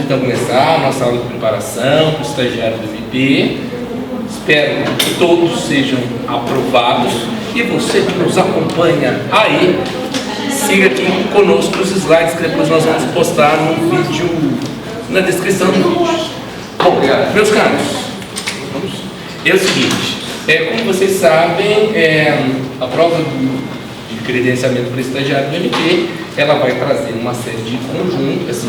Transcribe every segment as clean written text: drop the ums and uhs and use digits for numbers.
então começar a nossa aula de preparação para o estagiário do MP. Espero que todos sejam aprovados. E você que nos acompanha aí, siga aqui conosco os slides que depois nós vamos postar no vídeo, na descrição do vídeo. Bom, meus caros, é o seguinte, como vocês sabem, a prova de credenciamento para estagiário do MP, ela vai trazer uma série de conjuntos, assim,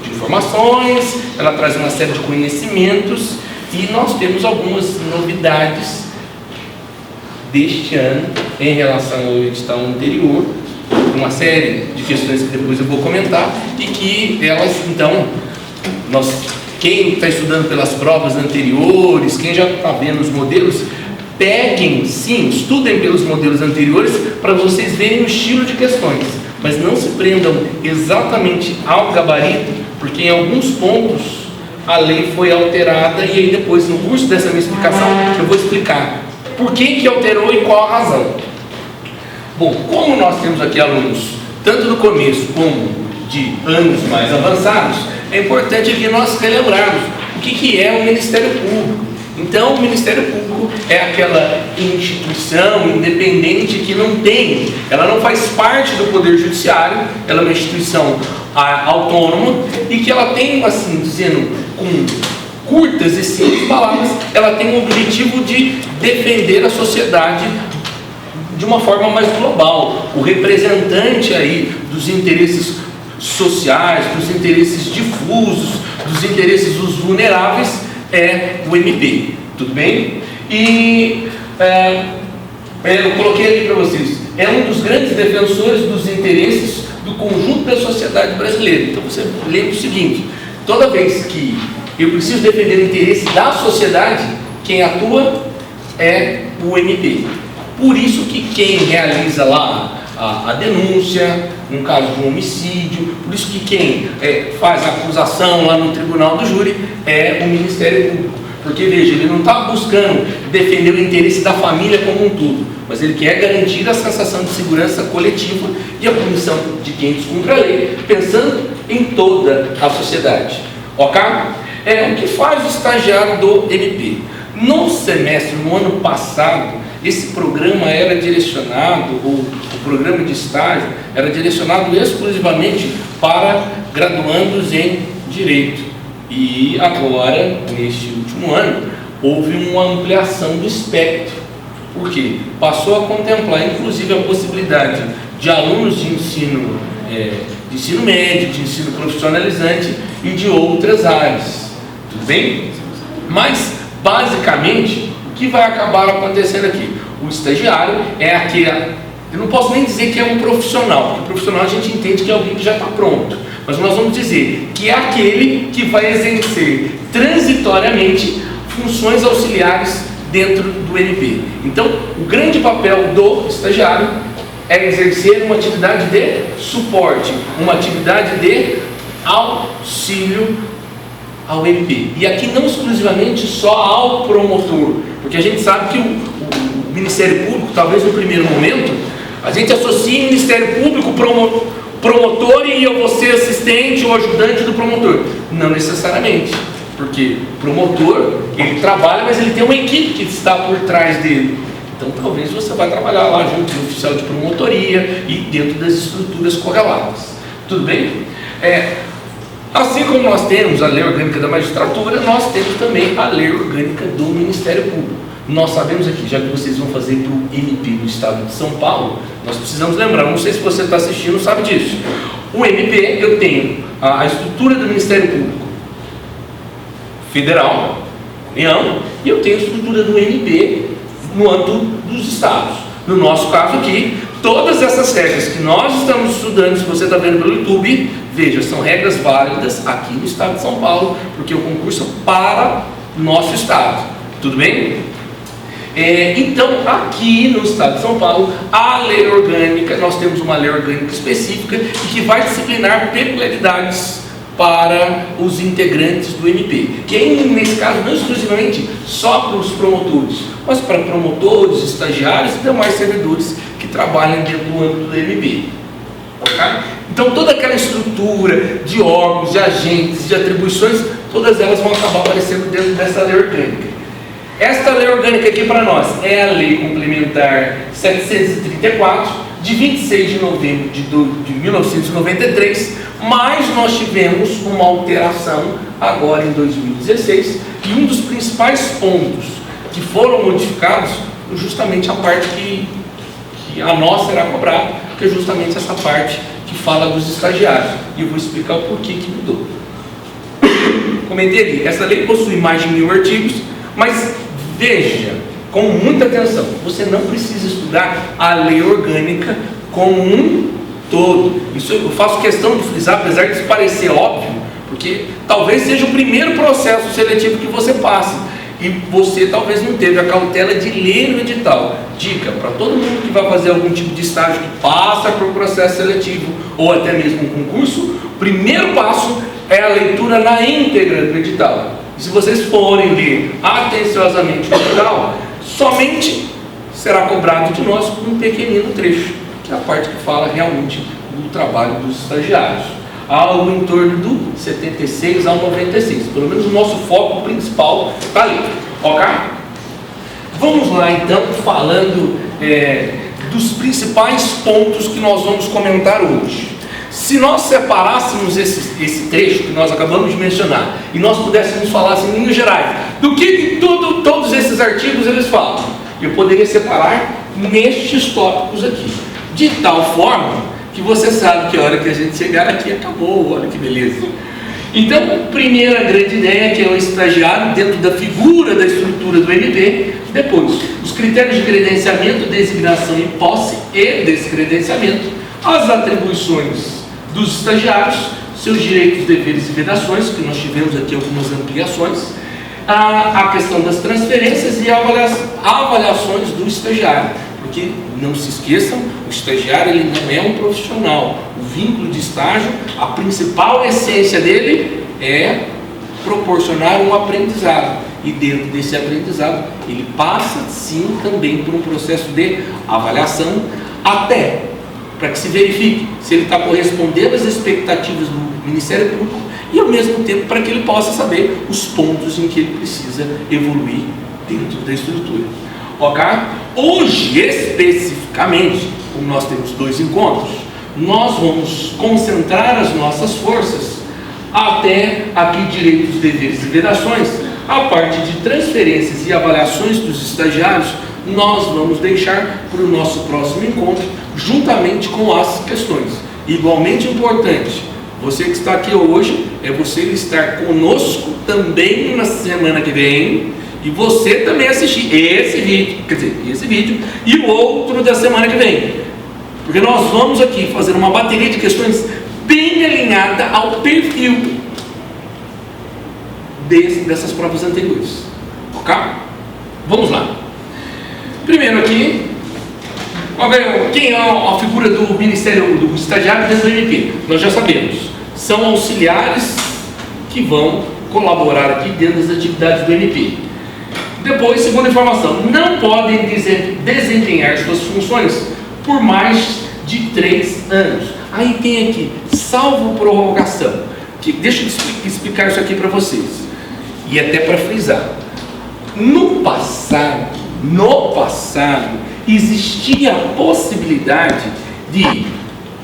de informações, ela traz uma série de conhecimentos e nós temos algumas novidades deste ano em relação ao edital anterior, uma série de questões que depois eu vou comentar e que elas, então, quem está estudando pelas provas anteriores, quem já está vendo os modelos, peguem, sim, estudem pelos modelos anteriores para vocês verem o estilo de questões, mas não se prendam exatamente ao gabarito, porque em alguns pontos a lei foi alterada e aí depois, no curso dessa minha explicação, eu vou explicar por que alterou e qual a razão. Bom, como nós temos aqui alunos, tanto do começo como de anos mais avançados, é importante aqui nós relembrarmos o que é o Ministério Público. Então, o Ministério Público é aquela instituição independente que ela não faz parte do Poder Judiciário, ela é uma instituição autônoma e que ela tem, assim, dizendo com curtas e simples palavras, ela tem o objetivo de defender a sociedade de uma forma mais global. O representante aí dos interesses sociais, dos interesses difusos, dos interesses dos vulneráveis é o MP, tudo bem? E eu coloquei aqui para vocês, é um dos grandes defensores dos interesses do conjunto da sociedade brasileira. Então você lembra o seguinte, toda vez que eu preciso defender o interesse da sociedade, quem atua é o MP. Por isso que quem realiza lá a denúncia, no caso de um homicídio, por isso que quem faz a acusação lá no tribunal do júri é o Ministério Público. Porque, veja, ele não está buscando defender o interesse da família como um todo, mas ele quer garantir a sensação de segurança coletiva e a punição de quem descumpre a lei, pensando em toda a sociedade. Ok? O que faz o estagiário do MP? No semestre, no ano passado, esse programa era direcionado, o programa de estágio era direcionado exclusivamente para graduandos em Direito. E agora, neste último ano, houve uma ampliação do espectro. Por quê? Passou a contemplar, inclusive, a possibilidade de alunos de ensino médio, de ensino profissionalizante e de outras áreas. Tudo bem? Mas, basicamente, o que vai acabar acontecendo aqui? O estagiário é aquele, eu não posso nem dizer que é um profissional, porque profissional a gente entende que é alguém que já está pronto, mas nós vamos dizer que é aquele que vai exercer transitoriamente funções auxiliares dentro do MP. Então, o grande papel do estagiário é exercer uma atividade de suporte, uma atividade de auxílio ao MP. E aqui não exclusivamente só ao promotor, porque a gente sabe que o Ministério Público, talvez no primeiro momento, a gente associa Ministério Público, promotor e eu vou ser assistente ou ajudante do promotor. Não necessariamente, porque o promotor, ele trabalha, mas ele tem uma equipe que está por trás dele. Então talvez você vai trabalhar lá junto com o oficial de promotoria e dentro das estruturas correlatas. Tudo bem? Assim como nós temos a lei orgânica da magistratura, nós temos também a lei orgânica do Ministério Público. Nós sabemos aqui, já que vocês vão fazer para o MP do Estado de São Paulo, nós precisamos lembrar, não sei se você está assistindo, sabe disso. O MP, eu tenho a estrutura do Ministério Público Federal, União, e eu tenho a estrutura do MP no âmbito dos estados. No nosso caso aqui, todas essas regras que nós estamos estudando, se você está vendo pelo YouTube, veja, são regras válidas aqui no Estado de São Paulo, porque o concurso é para nosso estado. Tudo bem? Então, aqui no Estado de São Paulo, a lei orgânica, nós temos uma lei orgânica específica e que vai disciplinar peculiaridades para os integrantes do MP. Que aí, nesse caso, não exclusivamente só para os promotores, mas para promotores, estagiários e demais servidores que trabalham dentro do âmbito do MP. Ok? Então toda aquela estrutura de órgãos, de agentes, de atribuições, todas elas vão acabar aparecendo dentro dessa lei orgânica. Esta lei orgânica aqui para nós é a Lei Complementar 734, de 26 de novembro de 1993, mas nós tivemos uma alteração agora em 2016, e um dos principais pontos que foram modificados foi justamente a parte que a nossa era cobrada, que é justamente essa parte que fala dos estagiários, e eu vou explicar o porquê que mudou. Comentei ali, essa lei possui mais de 1000 artigos, mas veja com muita atenção, você não precisa estudar a lei orgânica como um todo. Isso eu faço questão de frisar, apesar de isso parecer óbvio, porque talvez seja o primeiro processo seletivo que você passe, e você talvez não teve a cautela de ler o edital. Dica para todo mundo que vai fazer algum tipo de estágio que passa por processo seletivo, ou até mesmo um concurso, o primeiro passo é a leitura na íntegra do edital. E se vocês forem ler atenciosamente o edital, somente será cobrado de nós um pequenino trecho, que é a parte que fala realmente do trabalho dos estagiários. Algo em torno do 76 ao 96, pelo menos o nosso foco principal está ali, ok? Vamos lá então, falando dos principais pontos que nós vamos comentar hoje. Se nós separássemos esse trecho que nós acabamos de mencionar, e nós pudéssemos falar assim, em linhas gerais, do que todos esses artigos eles falam, eu poderia separar nestes tópicos aqui, de tal forma que você sabe que a hora que a gente chegar aqui acabou, olha que beleza. Então, primeira grande ideia, que é o estagiário dentro da figura da estrutura do MP. Depois, os critérios de credenciamento, designação e posse e descredenciamento, as atribuições dos estagiários, seus direitos, deveres e vedações, que nós tivemos aqui algumas ampliações, a questão das transferências e avaliações do estagiário. Porque, não se esqueçam, o estagiário ele não é um profissional. O vínculo de estágio, a principal essência dele é proporcionar um aprendizado. E dentro desse aprendizado, ele passa sim também por um processo de avaliação, até para que se verifique se ele está correspondendo às expectativas do Ministério Público, e ao mesmo tempo para que ele possa saber os pontos em que ele precisa evoluir dentro da estrutura. Ok? Hoje, especificamente, como nós temos 2 encontros, nós vamos concentrar as nossas forças até aqui direitos, deveres e vedações. A parte de transferências e avaliações dos estagiários, nós vamos deixar para o nosso próximo encontro, juntamente com as questões. Igualmente importante, você que está aqui hoje, é você estar conosco também na semana que vem, e você também assistir esse vídeo e o outro da semana que vem, porque nós vamos aqui fazer uma bateria de questões bem alinhada ao perfil dessas provas anteriores, ok? Vamos lá. Primeiro aqui, quem é a figura do Ministério do Estagiário dentro do MP? Nós já sabemos, são auxiliares que vão colaborar aqui dentro das atividades do MP. Depois, segunda informação, não podem desempenhar suas funções por mais de 3 anos. Aí tem aqui, salvo prorrogação, deixa eu explicar isso aqui para vocês, e até para frisar. No passado, existia a possibilidade de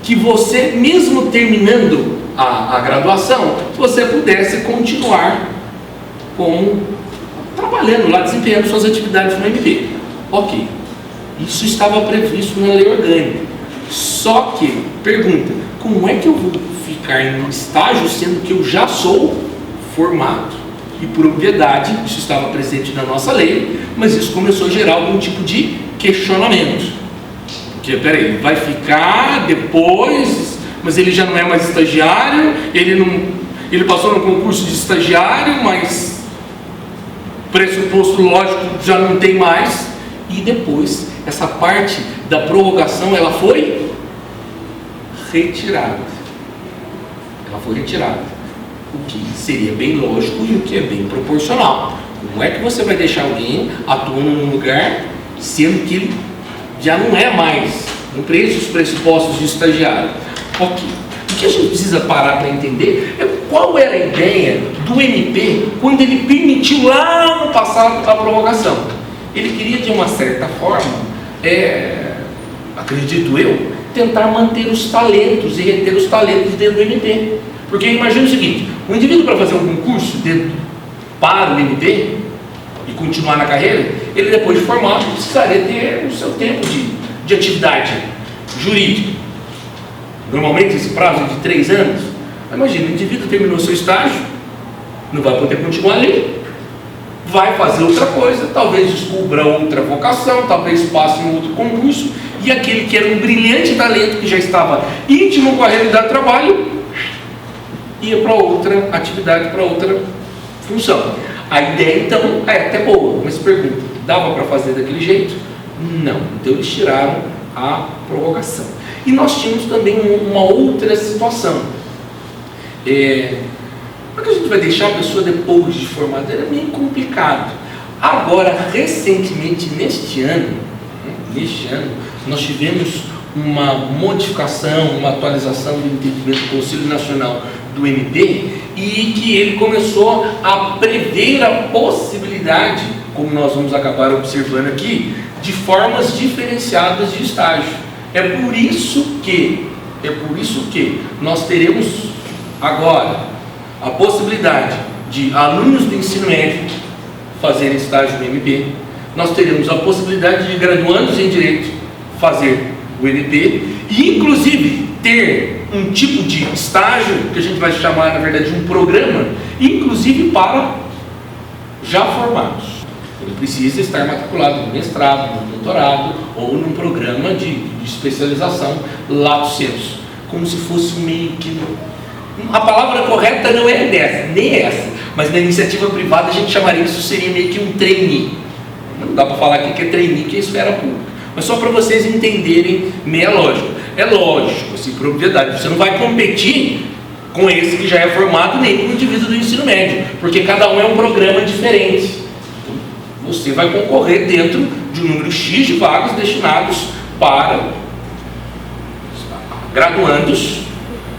que você, mesmo terminando a graduação, você pudesse continuar trabalhando lá, desempenhando suas atividades no MP. Ok, isso estava previsto na lei orgânica. Só que, pergunta, como é que eu vou ficar em um estágio sendo que eu já sou formado? E por obviedade, isso estava presente na nossa lei, mas isso começou a gerar algum tipo de questionamento. Porque, peraí, vai ficar depois, mas ele já não é mais estagiário, ele passou no concurso de estagiário, mas pressuposto lógico já não tem mais, e depois essa parte da prorrogação ela foi retirada. O que seria bem lógico e o que é bem proporcional. Como é que você vai deixar alguém atuando num lugar sendo que ele já não é mais, não preenche os pressupostos de estagiário? Ok. que a gente precisa parar para entender é qual era a ideia do MP quando ele permitiu lá no passado a prorrogação. Ele queria, de uma certa forma, acredito eu, tentar manter os talentos e reter os talentos dentro do MP. Porque imagina o seguinte, o indivíduo, para fazer um concurso para o MP e continuar na carreira, ele depois de formado precisaria ter o seu tempo de atividade jurídica. Normalmente esse prazo é de 3 anos. Imagina, o indivíduo terminou seu estágio, não vai poder continuar ali, vai fazer outra coisa, talvez descubra outra vocação, talvez passe em outro concurso, e aquele que era um brilhante talento, que já estava íntimo com a realidade do trabalho, ia para outra atividade, para outra função. A ideia então é até boa, mas pergunta, dava para fazer daquele jeito? Não, então eles tiraram a prorrogação. E nós tínhamos também uma outra situação. Como é que a gente vai deixar a pessoa depois de formada? Era meio complicado. Agora, recentemente, neste ano, nós tivemos uma modificação, uma atualização do entendimento do Conselho Nacional do MP, e que ele começou a prever a possibilidade, como nós vamos acabar observando aqui, de formas diferenciadas de estágio. É por isso que nós teremos agora a possibilidade de alunos do ensino médio fazerem estágio no MP. Nós teremos a possibilidade de graduandos em Direito fazer o MP e, inclusive, ter um tipo de estágio que a gente vai chamar, na verdade, de um programa, inclusive para já formados. Ele precisa estar matriculado no mestrado, no doutorado ou num programa de especialização lato sensu, como se fosse meio que... A palavra correta não é nem essa, mas na iniciativa privada a gente chamaria isso, seria meio que um trainee. Não dá para falar aqui que é trainee, que é esfera pública, mas só para vocês entenderem meia lógica. É lógico, assim, por obviedade, você não vai competir com esse que já é formado nem com o indivíduo do ensino médio, porque cada um é um programa diferente. Então, você vai concorrer dentro de um número X de vagas destinados para graduandos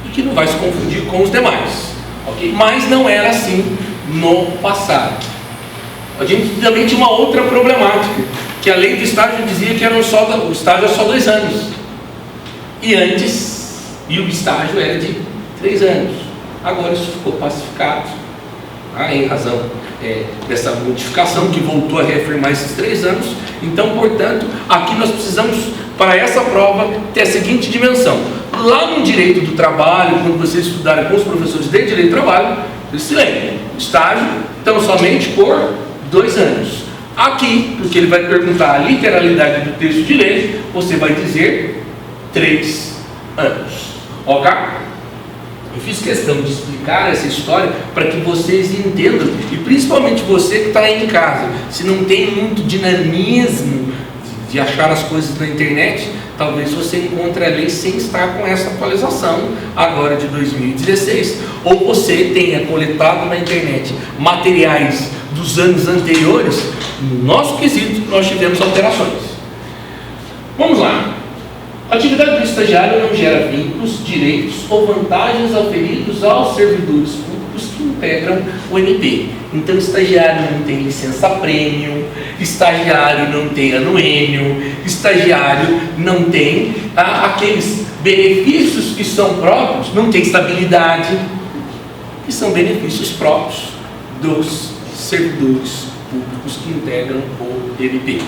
e que não vai se confundir com os demais, ok? Mas não era assim no passado. A gente também tinha uma outra problemática, que a lei do estágio dizia que o estágio é só 2 anos. E o estágio era de 3 anos. Agora isso ficou pacificado, em razão dessa modificação que voltou a reafirmar esses 3 anos. Então, portanto, aqui nós precisamos, para essa prova, ter a seguinte dimensão. Lá no direito do trabalho, quando vocês estudarem com os professores de direito do trabalho, eles se lembram, estágio, então somente por 2 anos. Aqui, porque ele vai perguntar a literalidade do texto de lei, você vai dizer 3 anos, ok? Eu fiz questão de explicar essa história para que vocês entendam, e principalmente você que está aí em casa, se não tem muito dinamismo de achar as coisas na internet, talvez você encontre a lei sem estar com essa atualização agora de 2016, ou você tenha coletado na internet materiais dos anos anteriores. No nosso quesito, nós tivemos alterações. Vamos lá. A atividade do estagiário não gera vínculos, direitos ou vantagens auferidos aos servidores públicos que integram o MP. Então, estagiário não tem licença-prêmio, estagiário não tem anuênio, estagiário não tem aqueles benefícios que são próprios, não tem estabilidade, que são benefícios próprios dos servidores públicos que integram o MP.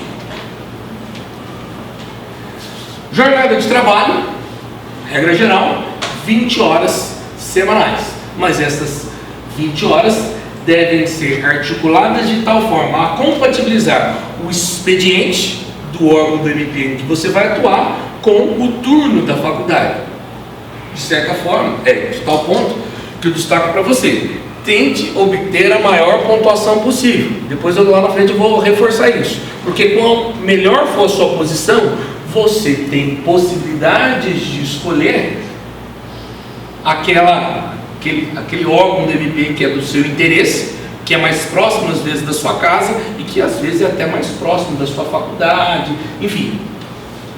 Jornada de trabalho, regra geral, 20 horas semanais. Mas essas 20 horas devem ser articuladas de tal forma a compatibilizar o expediente do órgão do MP em que você vai atuar com o turno da faculdade. De certa forma, de tal ponto que eu destaco para você. Tente obter a maior pontuação possível. Depois lá na frente eu vou reforçar isso. Porque quanto melhor for a sua posição, você tem possibilidades de escolher aquele órgão do MP que é do seu interesse, que é mais próximo às vezes da sua casa e que às vezes é até mais próximo da sua faculdade. Enfim,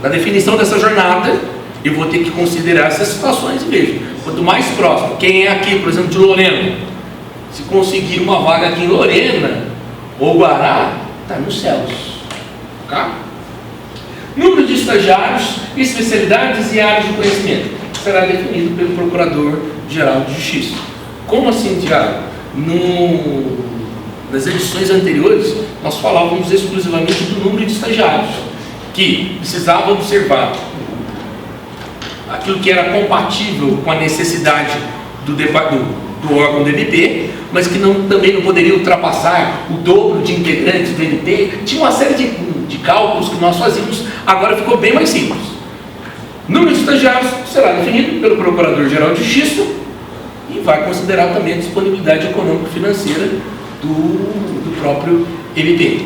na definição dessa jornada, eu vou ter que considerar essas situações. E veja, quanto mais próximo, quem é aqui, por exemplo, de Lorena, se conseguir uma vaga aqui em Lorena ou Guará, está nos céus. Tá? Número de estagiários, especialidades e áreas de conhecimento será definido pelo Procurador-Geral de Justiça. Como assim, Tiago? Nas edições anteriores, nós falávamos exclusivamente do número de estagiários, que precisava observar aquilo que era compatível com a necessidade do órgão do MP, mas que também não poderia ultrapassar o dobro de integrantes do MP. Tinha uma série de cálculos que nós fazíamos, agora ficou bem mais simples. Número de estagiários será definido pelo Procurador-Geral de Justiça e vai considerar também a disponibilidade econômico-financeira do próprio MP.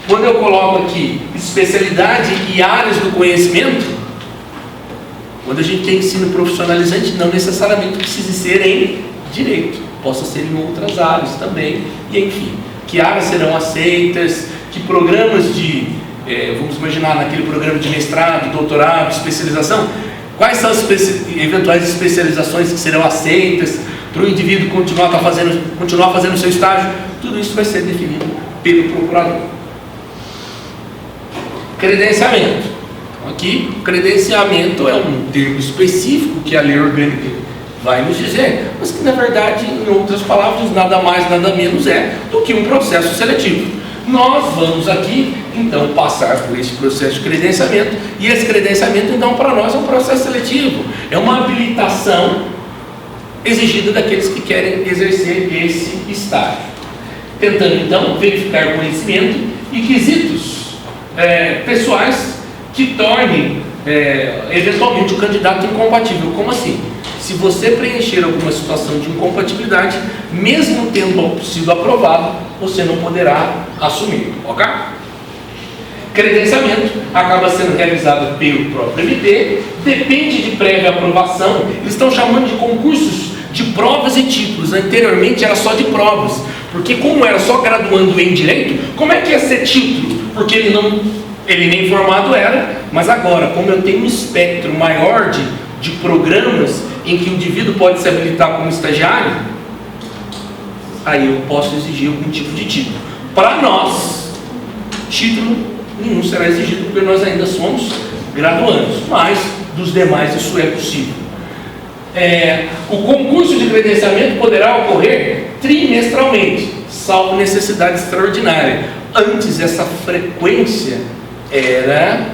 Quando eu coloco aqui especialidade e áreas do conhecimento, quando a gente tem ensino profissionalizante, não necessariamente precisa ser em direito, possa ser em outras áreas também, e enfim, que áreas serão aceitas, que programas vamos imaginar naquele programa de mestrado, doutorado, especialização, quais são as eventuais especializações que serão aceitas para o indivíduo continuar fazendo o seu estágio. Tudo isso vai ser definido pelo procurador. Credenciamento. Aqui, credenciamento é um termo específico que a lei orgânica vai nos dizer, mas que na verdade, em outras palavras, nada mais, nada menos é do que um processo seletivo. Nós vamos aqui, então, passar por esse processo de credenciamento, e esse credenciamento, então, para nós é um processo seletivo, é uma habilitação exigida daqueles que querem exercer esse estágio, tentando, então, verificar conhecimento e quesitos pessoais que tornem, eventualmente, o candidato incompatível. Como assim? Se você preencher alguma situação de incompatibilidade, mesmo tendo sido aprovado, você não poderá assumir, ok? Credenciamento acaba sendo realizado pelo próprio MP, depende de prévia aprovação. Eles estão chamando de concursos de provas e títulos. Anteriormente era só de provas, porque como era só graduando em direito, como é que ia ser título? Porque ele nem formado era, mas agora, como eu tenho um espectro maior de programas em que o indivíduo pode se habilitar como estagiário, aí eu posso exigir algum tipo de título. Para nós, título nenhum será exigido, porque nós ainda somos graduandos, mas dos demais isso é possível. O concurso de credenciamento poderá ocorrer trimestralmente, salvo necessidade extraordinária. Antes essa frequência era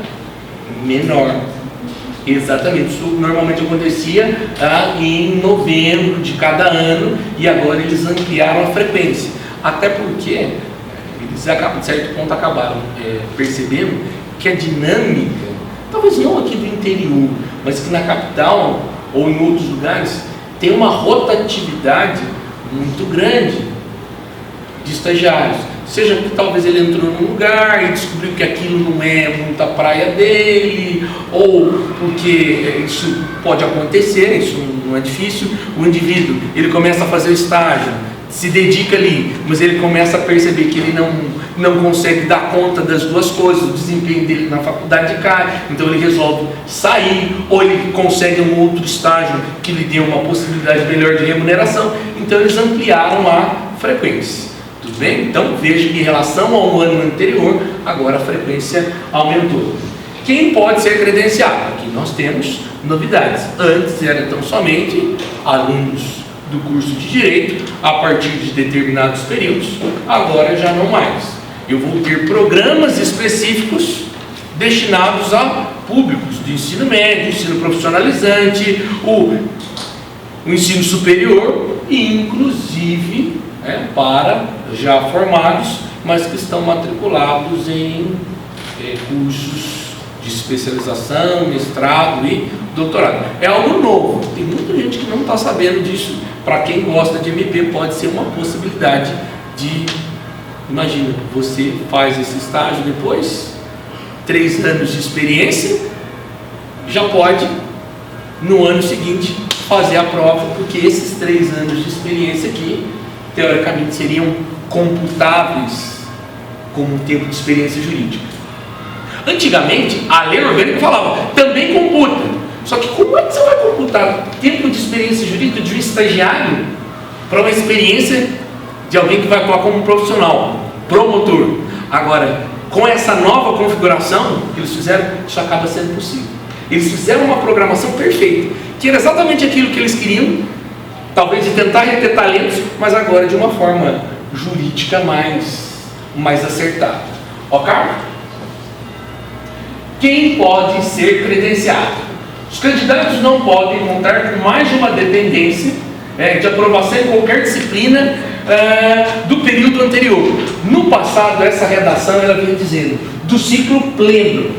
menor. Exatamente, isso normalmente acontecia em novembro de cada ano, e agora eles ampliaram a frequência, até porque eles, de certo ponto, acabaram percebendo que a dinâmica, talvez não aqui do interior, mas que na capital ou em outros lugares, tem uma rotatividade muito grande de estagiários. Seja que talvez ele entrou num lugar e descobriu que aquilo não é muito a praia dele, ou porque isso pode acontecer, isso não é difícil. O indivíduo, ele começa a fazer o estágio, se dedica ali, mas ele começa a perceber que ele não consegue dar conta das duas coisas, o desempenho dele na faculdade cai, então ele resolve sair, ou ele consegue um outro estágio que lhe dê uma possibilidade melhor de remuneração, então eles ampliaram a frequência. Tudo bem? Então veja que em relação ao ano anterior, agora a frequência aumentou. Quem pode ser credenciado? Aqui nós temos novidades. Antes eram tão somente alunos do curso de Direito, a partir de determinados períodos, agora já não mais. Eu vou ter programas específicos destinados a públicos de ensino médio, ensino profissionalizante, o ensino superior e inclusive para já formados, mas que estão matriculados em cursos de especialização, mestrado e doutorado. É algo novo, tem muita gente que não está sabendo disso. Para quem gosta de MP, pode ser uma possibilidade de, imagina, você faz esse estágio depois, 3 anos de experiência, já pode, no ano seguinte, fazer a prova, porque esses 3 anos de experiência aqui, teoricamente, seriam computáveis como um tempo de experiência jurídica. Antigamente, a lei orgânica falava, também computa. Só que como é que você vai computar tempo de experiência jurídica de um estagiário para uma experiência de alguém que vai atuar como profissional, promotor? Agora, com essa nova configuração que eles fizeram, isso acaba sendo possível. Eles fizeram uma programação perfeita, que era exatamente aquilo que eles queriam, talvez de tentar reter talentos, mas agora de uma forma jurídica mais acertada. Ok? Quem pode ser credenciado? Os candidatos não podem contar com mais de uma dependência de aprovação em qualquer disciplina do período anterior. No passado, essa redação ela vinha dizendo do ciclo pleno.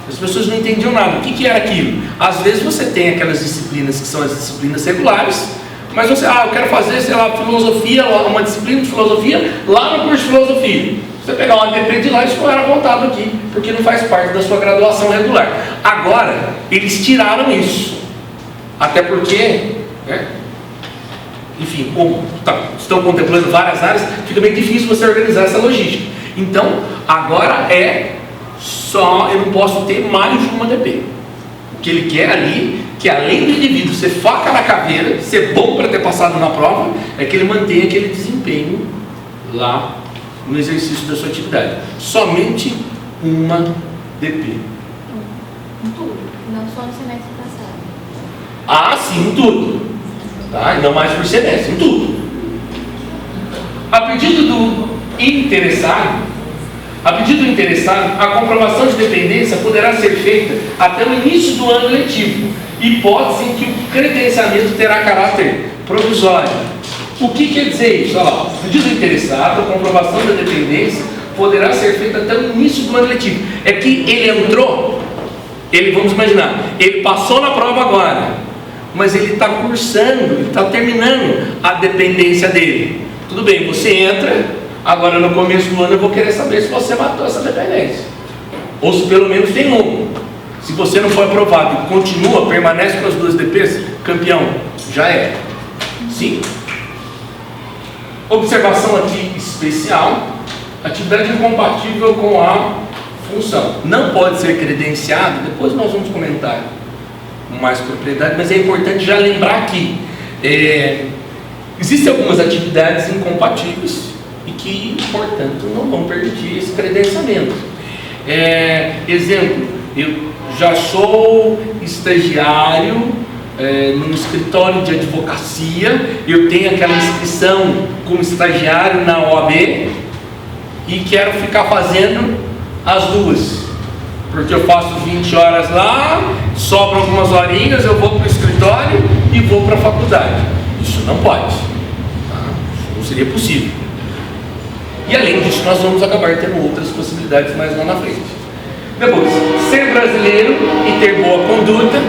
As pessoas não entendiam nada. O que era aquilo? Às vezes você tem aquelas disciplinas que são as disciplinas regulares, mas você, eu quero fazer, sei lá, filosofia, uma disciplina de filosofia lá no curso de filosofia. Você pegar um ADP de lá, isso não era contado aqui, porque não faz parte da sua graduação regular. Agora, eles tiraram isso. Até porque, enfim, como estão contemplando várias áreas, fica bem difícil você organizar essa logística. Então, agora eu não posso ter mais de uma ADP. O que ele quer ali, que além do indivíduo ser faca na caveira, ser bom para ter passado na prova, é que ele mantenha aquele desempenho lá no exercício da sua atividade. Somente uma DP. Em tudo, não só no semestre passado. Sim, em tudo. Tá? E não mais por semestre, em tudo. A pedido do interessado, a comprovação de dependência poderá ser feita até o início do ano letivo, hipótese em que o credenciamento terá caráter provisório. O que quer dizer isso? Olha lá, o pedido do interessado, a comprovação da dependência poderá ser feita até o início do ano letivo. É que ele entrou, vamos imaginar, ele passou na prova agora, mas ele está cursando, ele está terminando a dependência dele. Tudo bem, você entra. Agora, no começo do ano, eu vou querer saber se você matou essa dependência. Ou se pelo menos tem um. Se você não foi aprovado e continua, permanece com as duas DPs, campeão, já é. Sim. Observação aqui especial. Atividade incompatível com a função. Não pode ser credenciado, depois nós vamos comentar com mais propriedade, mas é importante já lembrar aqui. Existem algumas atividades incompatíveis e que, portanto, não vão permitir esse credenciamento. Exemplo, eu já sou estagiário num escritório de advocacia, eu tenho aquela inscrição como estagiário na OAB e quero ficar fazendo as duas, porque eu faço 20 horas lá, sobram algumas horinhas, eu vou para o escritório e vou para a faculdade. Isso não pode, tá? Não seria possível. E além disso, nós vamos acabar tendo outras possibilidades mais lá na frente. Depois, ser brasileiro e ter boa conduta.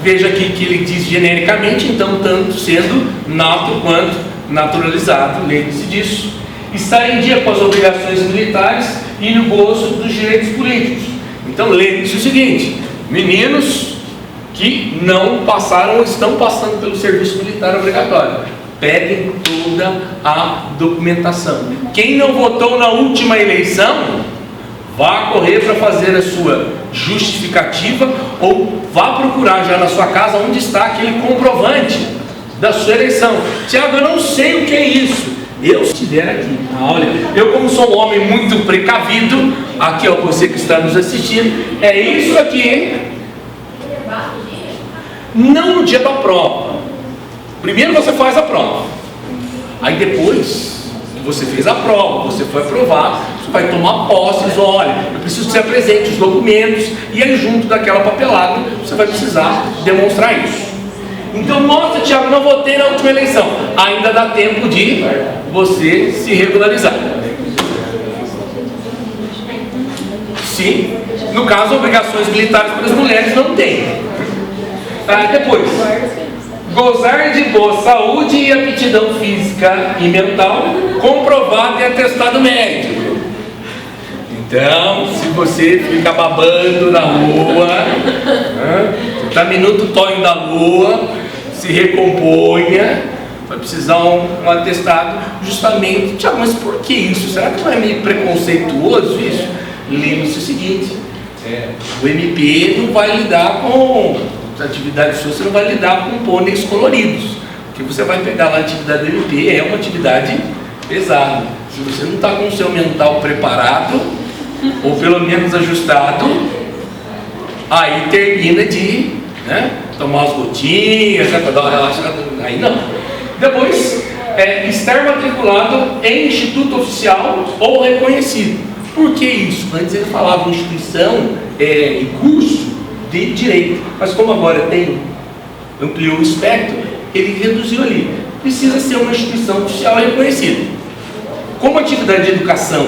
Veja aqui que ele diz genericamente, então tanto sendo nato quanto naturalizado, lembre-se disso. Estar em dia com as obrigações militares e no gozo dos direitos políticos. Então lembre-se o seguinte: meninos que não passaram ou estão passando pelo serviço militar obrigatório, peguem toda a documentação. Quem não votou na última eleição, vá correr para fazer a sua justificativa ou vá procurar já na sua casa onde está aquele comprovante da sua eleição. Tiago, eu não sei o que é isso. Eu estiver aqui, olha, eu como sou um homem muito precavido, aqui ó, você que está nos assistindo, é isso aqui. Não no dia da prova. Primeiro você faz a prova, aí depois que você fez a prova, você foi aprovado, você vai tomar posse, diz, olha, eu preciso que você apresente os documentos, e aí junto daquela papelada, você vai precisar demonstrar isso. Então, nossa, Tiago, não votei na última eleição. Ainda dá tempo de você se regularizar. Sim, no caso, obrigações militares para as mulheres não tem. Depois, gozar de boa saúde e aptidão física e mental comprovada em atestado médico. Então, se você fica babando na rua, está minuto tonho da lua, se recomponha, vai precisar um atestado justamente. Tiago, mas por que isso? Será que não é meio preconceituoso isso? Lembre-se o seguinte, o MP não vai lidar com atividade sua, você não vai lidar com pôneis coloridos. O que você vai pegar lá na atividade do MP é uma atividade pesada. Se você não está com o seu mental preparado, ou pelo menos ajustado, aí termina de tomar as gotinhas, para dar uma relaxada. Aí não. Depois, estar matriculado em instituto oficial ou reconhecido. Por que isso? Antes ele falava instituição e curso de direito, mas como agora ampliou o espectro, ele reduziu ali. Precisa ser uma instituição oficial reconhecida. Como a atividade de educação,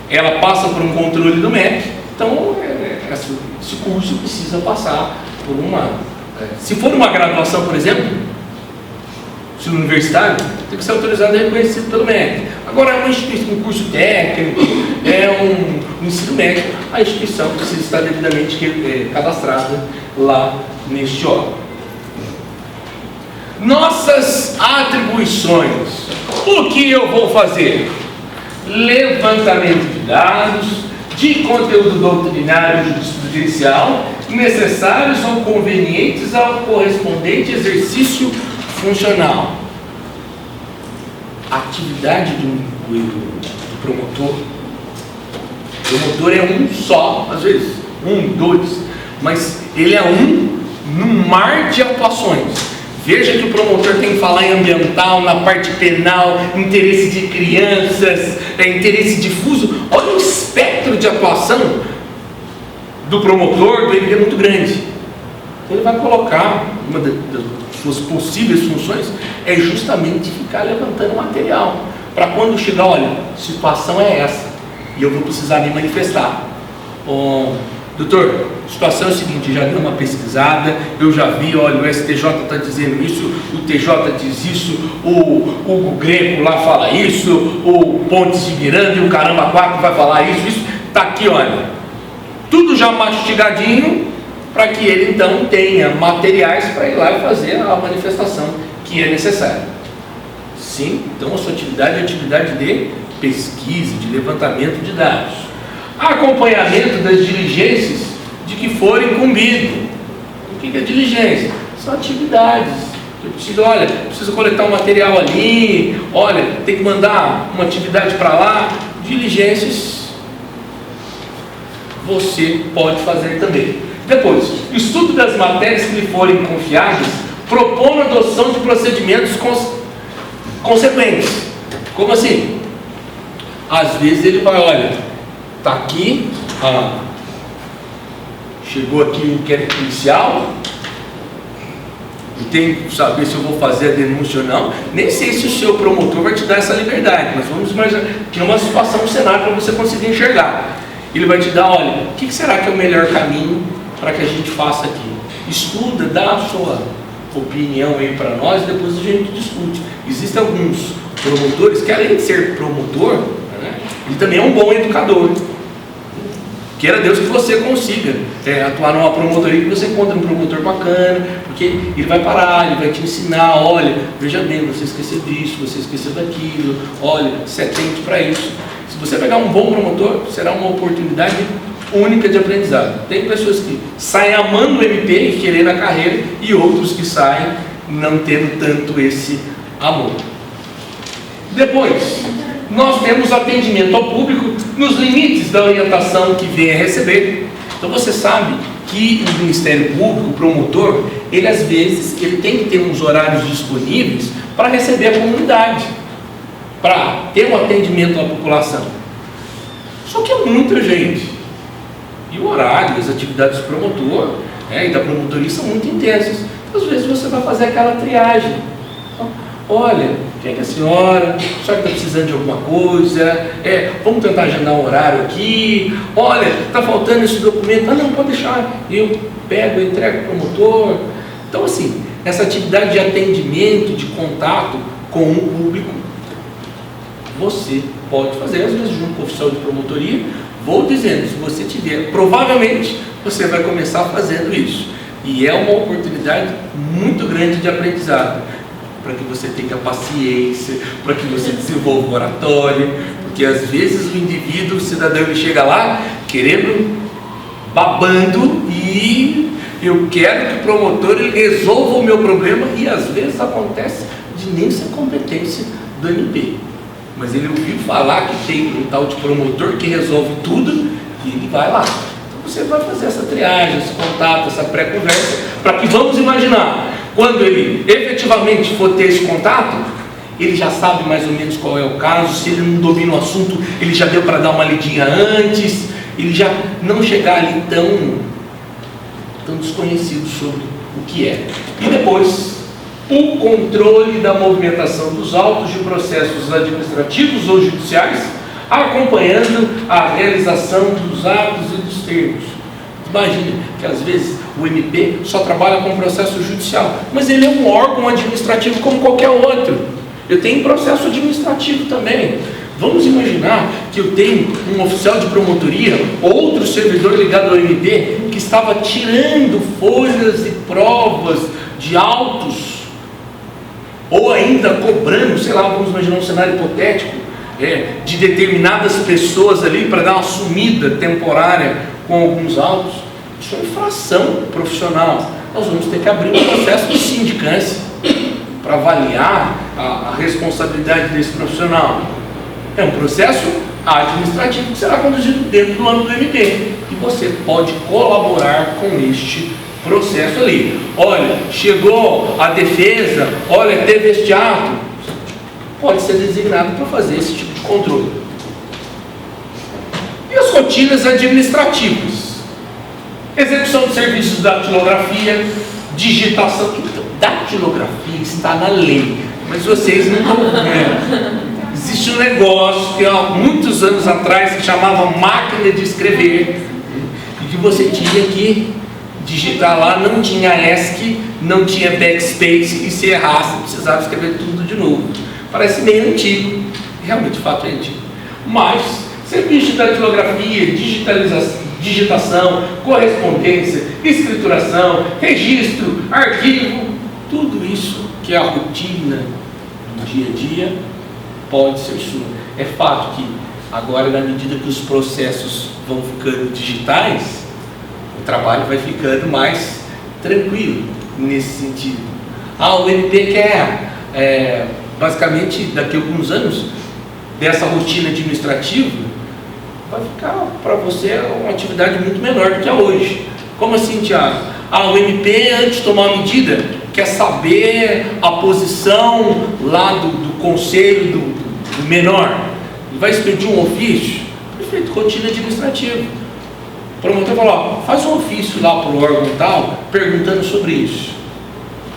ela passa por um controle do MEC, então esse curso precisa passar por se for uma graduação, por exemplo, se universitário, tem que ser autorizado e reconhecido pelo MEC. Agora, é uma instituição, um curso técnico, um ensino médio, a instituição precisa estar devidamente cadastrada lá neste órgão. Nossas atribuições. O que eu vou fazer? Levantamento de dados, de conteúdo doutrinário e jurisprudencial, necessários ou convenientes ao correspondente exercício funcional. A atividade do promotor. O promotor é um só, às vezes, dois, mas ele é num mar de atuações. Veja que o promotor tem que falar em ambiental, na parte penal, interesse de crianças, interesse difuso. Olha o espectro de atuação do promotor, do MP é muito grande. Então ele vai colocar, uma das suas possíveis funções é justamente ficar levantando material, para quando chegar, olha, a situação é essa, e eu vou precisar me manifestar. Doutor, a situação é a seguinte, já dei uma pesquisada, eu já vi, olha, o STJ está dizendo isso, o TJ diz isso, o Hugo Greco lá fala isso, o Pontes de Miranda e o Caramba 4 vai falar isso está aqui, olha, tudo já mastigadinho, para que ele então tenha materiais para ir lá e fazer a manifestação que é necessária. Sim, então a sua atividade é atividade de pesquisa, de levantamento de dados. Acompanhamento das diligências de que for incumbido. O que é diligência? São atividades. Eu preciso coletar um material ali, olha, tem que mandar uma atividade para lá. Diligências você pode fazer também. Depois, estudo das matérias que lhe forem confiadas, propõe a adoção de procedimentos consequentes. Como assim? Às vezes ele vai, olha, está aqui, chegou aqui o inquérito policial, eu tenho que saber se eu vou fazer a denúncia ou não. Nem sei se o seu promotor vai te dar essa liberdade, mas vamos imaginar que é uma situação, um cenário para você conseguir enxergar. Ele vai te dar, olha, o que será que é o melhor caminho para que a gente faça aqui? Estuda, dá a sua opinião aí para nós, depois a gente discute. Existem alguns promotores que, além de ser promotor, ele também é um bom educador. Queira Deus que você consiga atuar numa promotoria, que você encontre um promotor bacana, porque ele vai parar, ele vai te ensinar, olha, veja bem, você esqueceu disso, você esqueceu daquilo, olha, se atente para isso. Se você pegar um bom promotor, será uma oportunidade única de aprendizado. Tem pessoas que saem amando o MP e querendo a carreira, e outros que saem não tendo tanto esse amor. Depois, nós temos atendimento ao público nos limites da orientação que vem a receber. Então você sabe que o Ministério Público, o promotor, ele às vezes tem que ter uns horários disponíveis para receber a comunidade, para ter um atendimento à população. Só que é muita gente. E o horário, as atividades do promotor e da promotoria são muito intensas. Então, às vezes você vai fazer aquela triagem. Então, olha, quem é que a senhora está precisando de alguma coisa? Vamos tentar agendar um horário aqui. Olha, está faltando esse documento. Não, pode deixar. Eu pego, entrego para o promotor. Então, assim, essa atividade de atendimento, de contato com o público, você pode fazer, às vezes junto com o oficial de promotoria. Vou dizendo, se você tiver, provavelmente você vai começar fazendo isso. E é uma oportunidade muito grande de aprendizado, para que você tenha paciência, para que você desenvolva o oratório, porque às vezes o indivíduo, o cidadão, ele chega lá querendo, babando e Eu quero que o promotor ele resolva o meu problema, e às vezes acontece de nem ser competência do MP. Mas ele ouviu falar que tem um tal de promotor que resolve tudo, e ele vai lá. Então você vai fazer essa triagem, esse contato, essa pré-conversa, para que, vamos imaginar, quando ele efetivamente for ter esse contato, ele já sabe mais ou menos qual é o caso. Se ele não domina o assunto, ele já deu para dar uma lidinha antes, ele já não chegar ali tão desconhecido sobre o que é. E depois, o controle da movimentação dos autos de processos administrativos ou judiciais, acompanhando a realização dos atos e dos termos. Imagine que às vezes o MP só trabalha com processo judicial, mas ele é um órgão administrativo como qualquer outro. Eu tenho processo administrativo também. Vamos imaginar que eu tenho um oficial de promotoria, outro servidor ligado ao MP, que estava tirando folhas e provas de autos, ou ainda cobrando, sei lá, vamos imaginar um cenário hipotético, de determinadas pessoas ali para dar uma sumida temporária com alguns autos. Isso é infração profissional. Nós vamos ter que abrir um processo de sindicância para avaliar a responsabilidade desse profissional. É um processo administrativo que será conduzido dentro do âmbito do MP, e você pode colaborar com este processo ali. Olha, chegou a defesa, olha, teve este ato, pode ser designado para fazer esse tipo de controle. E as rotinas administrativas? Execução de serviços de datilografia, digitação. Então, datilografia está na lei, mas vocês não estão vendo. Existe um negócio que há muitos anos atrás que chamava máquina de escrever, e que você tinha que digitar lá, não tinha ESC, não tinha backspace, e se errasse precisava escrever tudo de novo. Parece meio antigo, realmente o fato é antigo, mas serviço de datilografia, digitação, correspondência, escrituração, registro, arquivo, tudo isso que é a rotina do dia a dia pode ser sua. É fato que agora, na medida que os processos vão ficando digitais, o trabalho vai ficando mais tranquilo nesse sentido. O MP quer, basicamente, daqui a alguns anos, dessa rotina administrativa, vai ficar para você uma atividade muito menor do que é hoje. Como assim, Tiago? O MP, antes de tomar uma medida, quer saber a posição lá do conselho do menor. Ele vai expedir um ofício, perfeito, rotina administrativa. O promotor falou, faz um ofício lá para o órgão tal, perguntando sobre isso.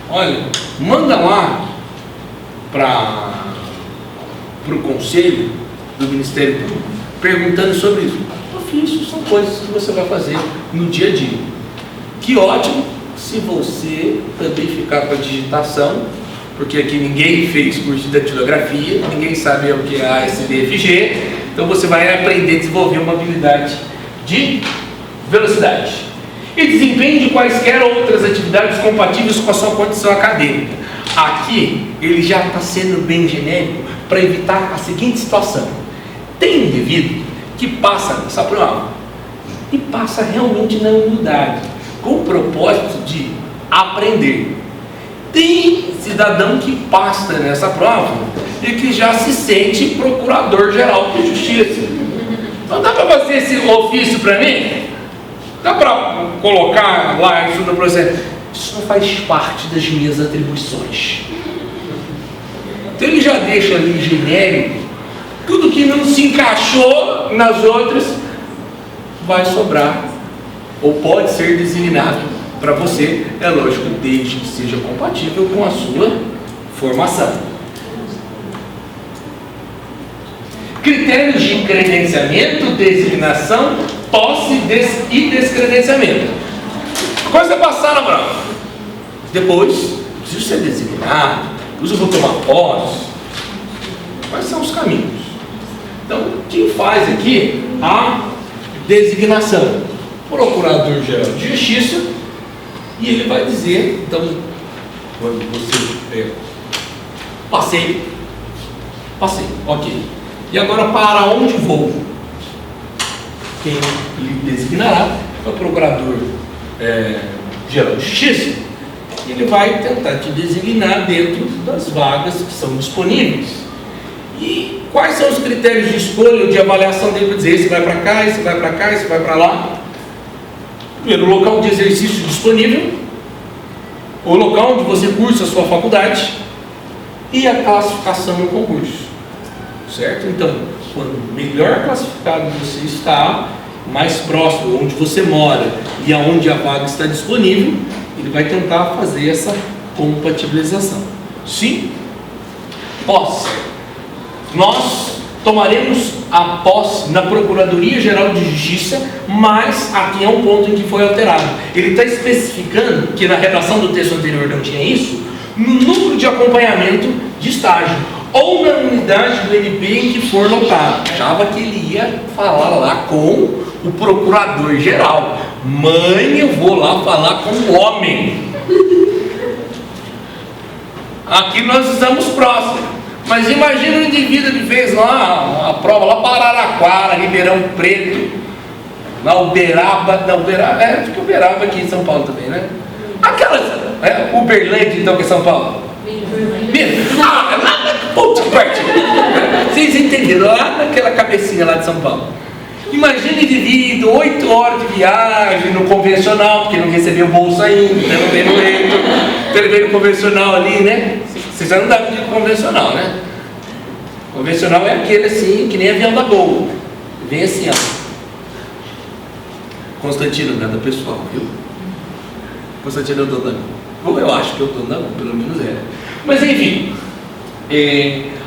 Olha, manda lá para o conselho do Ministério Público, perguntando sobre isso. Ofícios são coisas que você vai fazer no dia a dia. Que ótimo se você também ficar com a digitação, porque aqui ninguém fez curso de datilografia, ninguém sabe o que é ASDFG, então você vai aprender a desenvolver uma habilidade de velocidade e desempenho de quaisquer outras atividades compatíveis com a sua condição acadêmica. Aqui ele já está sendo bem genérico para evitar a seguinte situação: tem um indivíduo que passa nessa prova e passa realmente na humildade, com o propósito de aprender. Tem cidadão que passa nessa prova e que já se sente procurador-geral de justiça. Então dá para fazer esse ofício para mim? Dá para colocar lá isso no processo? Isso não faz parte das minhas atribuições. Então ele já deixa ali genérico, tudo que não se encaixou nas outras vai sobrar, ou pode ser designado para você, é lógico, desde que seja compatível com a sua formação. Critérios de credenciamento, designação, posse e descredenciamento. Coisa é passar na prova. Depois, preciso ser designado, depois eu vou tomar posse. Quais são os caminhos? Então, quem faz aqui a designação? Procurador-Geral de Justiça, e ele vai dizer, então, quando você passei, ok. E agora para onde vou? Quem lhe designará é o Procurador-Geral Geral de Justiça. Ele vai tentar te designar dentro das vagas que são disponíveis. E quais são os critérios de escolha ou de avaliação dele para dizer esse vai para cá, esse vai para cá, esse vai para lá? Primeiro, o local de exercício disponível, o local onde você cursa a sua faculdade e a classificação no concurso. Certo? Então, quanto melhor classificado você está, mais próximo onde você mora e aonde a vaga está disponível, ele vai tentar fazer essa compatibilização. Sim? Posse. Nós tomaremos a posse na Procuradoria-Geral de Justiça, mas aqui é um ponto em que foi alterado. Ele está especificando, que na redação do texto anterior não tinha isso, no número de acompanhamento de estágio, ou na unidade do NP em que for lotado. Achava que ele ia falar lá com o Procurador-Geral. Mãe, eu vou lá falar com o homem. Aqui nós estamos próximos. Mas imagina o indivíduo que fez lá a prova lá para Araraquara, Ribeirão Preto, na Uberaba, acho que Uberaba aqui em São Paulo também, né? Aquelas, Uberlândia então que é São Paulo. Ponto de partida. Vocês entenderam? Lá naquela cabecinha lá de São Paulo. Imagina indivíduo, 8 horas de viagem no convencional, porque não recebeu bolsa ainda, não veio no leito, então ele veio no convencional ali, né? Vocês já não devem de convencional, né? Convencional é aquele assim, que nem avião da Gol. Vem assim, ó. Constantino, nada pessoal, viu? Constantino é o dono da Gol. Ou eu acho que é o dono da Gol, pelo menos é. Mas enfim,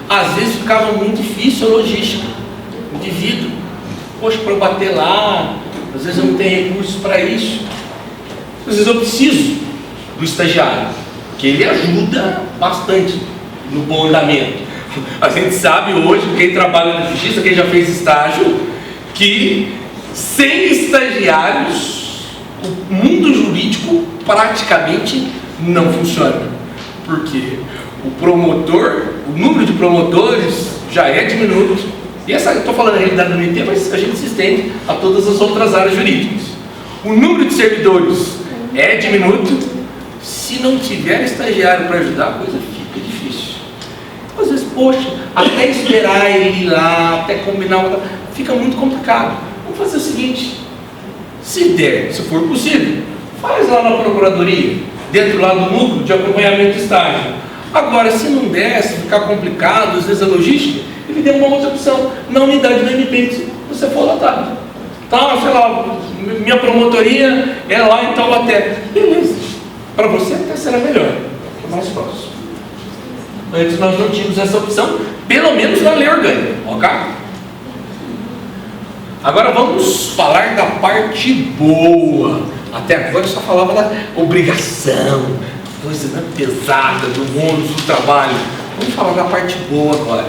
às vezes ficava muito difícil a logística. O indivíduo, poxa, para eu bater lá, às vezes eu não tenho recursos para isso. Às vezes eu preciso do estagiário, que ele ajuda bastante no bom andamento. A gente sabe hoje, quem trabalha na justiça, quem já fez estágio, que sem estagiários o mundo jurídico praticamente não funciona. Porque o promotor, o número de promotores já é diminuto. E essa, eu estou falando da realidade do MP, mas a gente se estende a todas as outras áreas jurídicas. O número de servidores é diminuto. Se não tiver estagiário para ajudar, a coisa fica difícil. Às vezes, poxa, até esperar ele ir lá, até combinar, fica muito complicado. Vamos fazer o seguinte: se der, se for possível, faz lá na Procuradoria, dentro lá do núcleo de acompanhamento de estágio. Agora, se não der, se ficar complicado, às vezes a logística, ele deu uma outra opção, na unidade do MP, se você for lotado. Tá, sei lá, minha promotoria é lá em Taubaté. Beleza. Para você até será melhor, é mais próximo. Antes nós não tínhamos essa opção, pelo menos na lei orgânica, ok? Agora vamos falar da parte boa. Até agora eu só falava da obrigação, coisa pesada, do ônus do trabalho. Vamos falar da parte boa agora.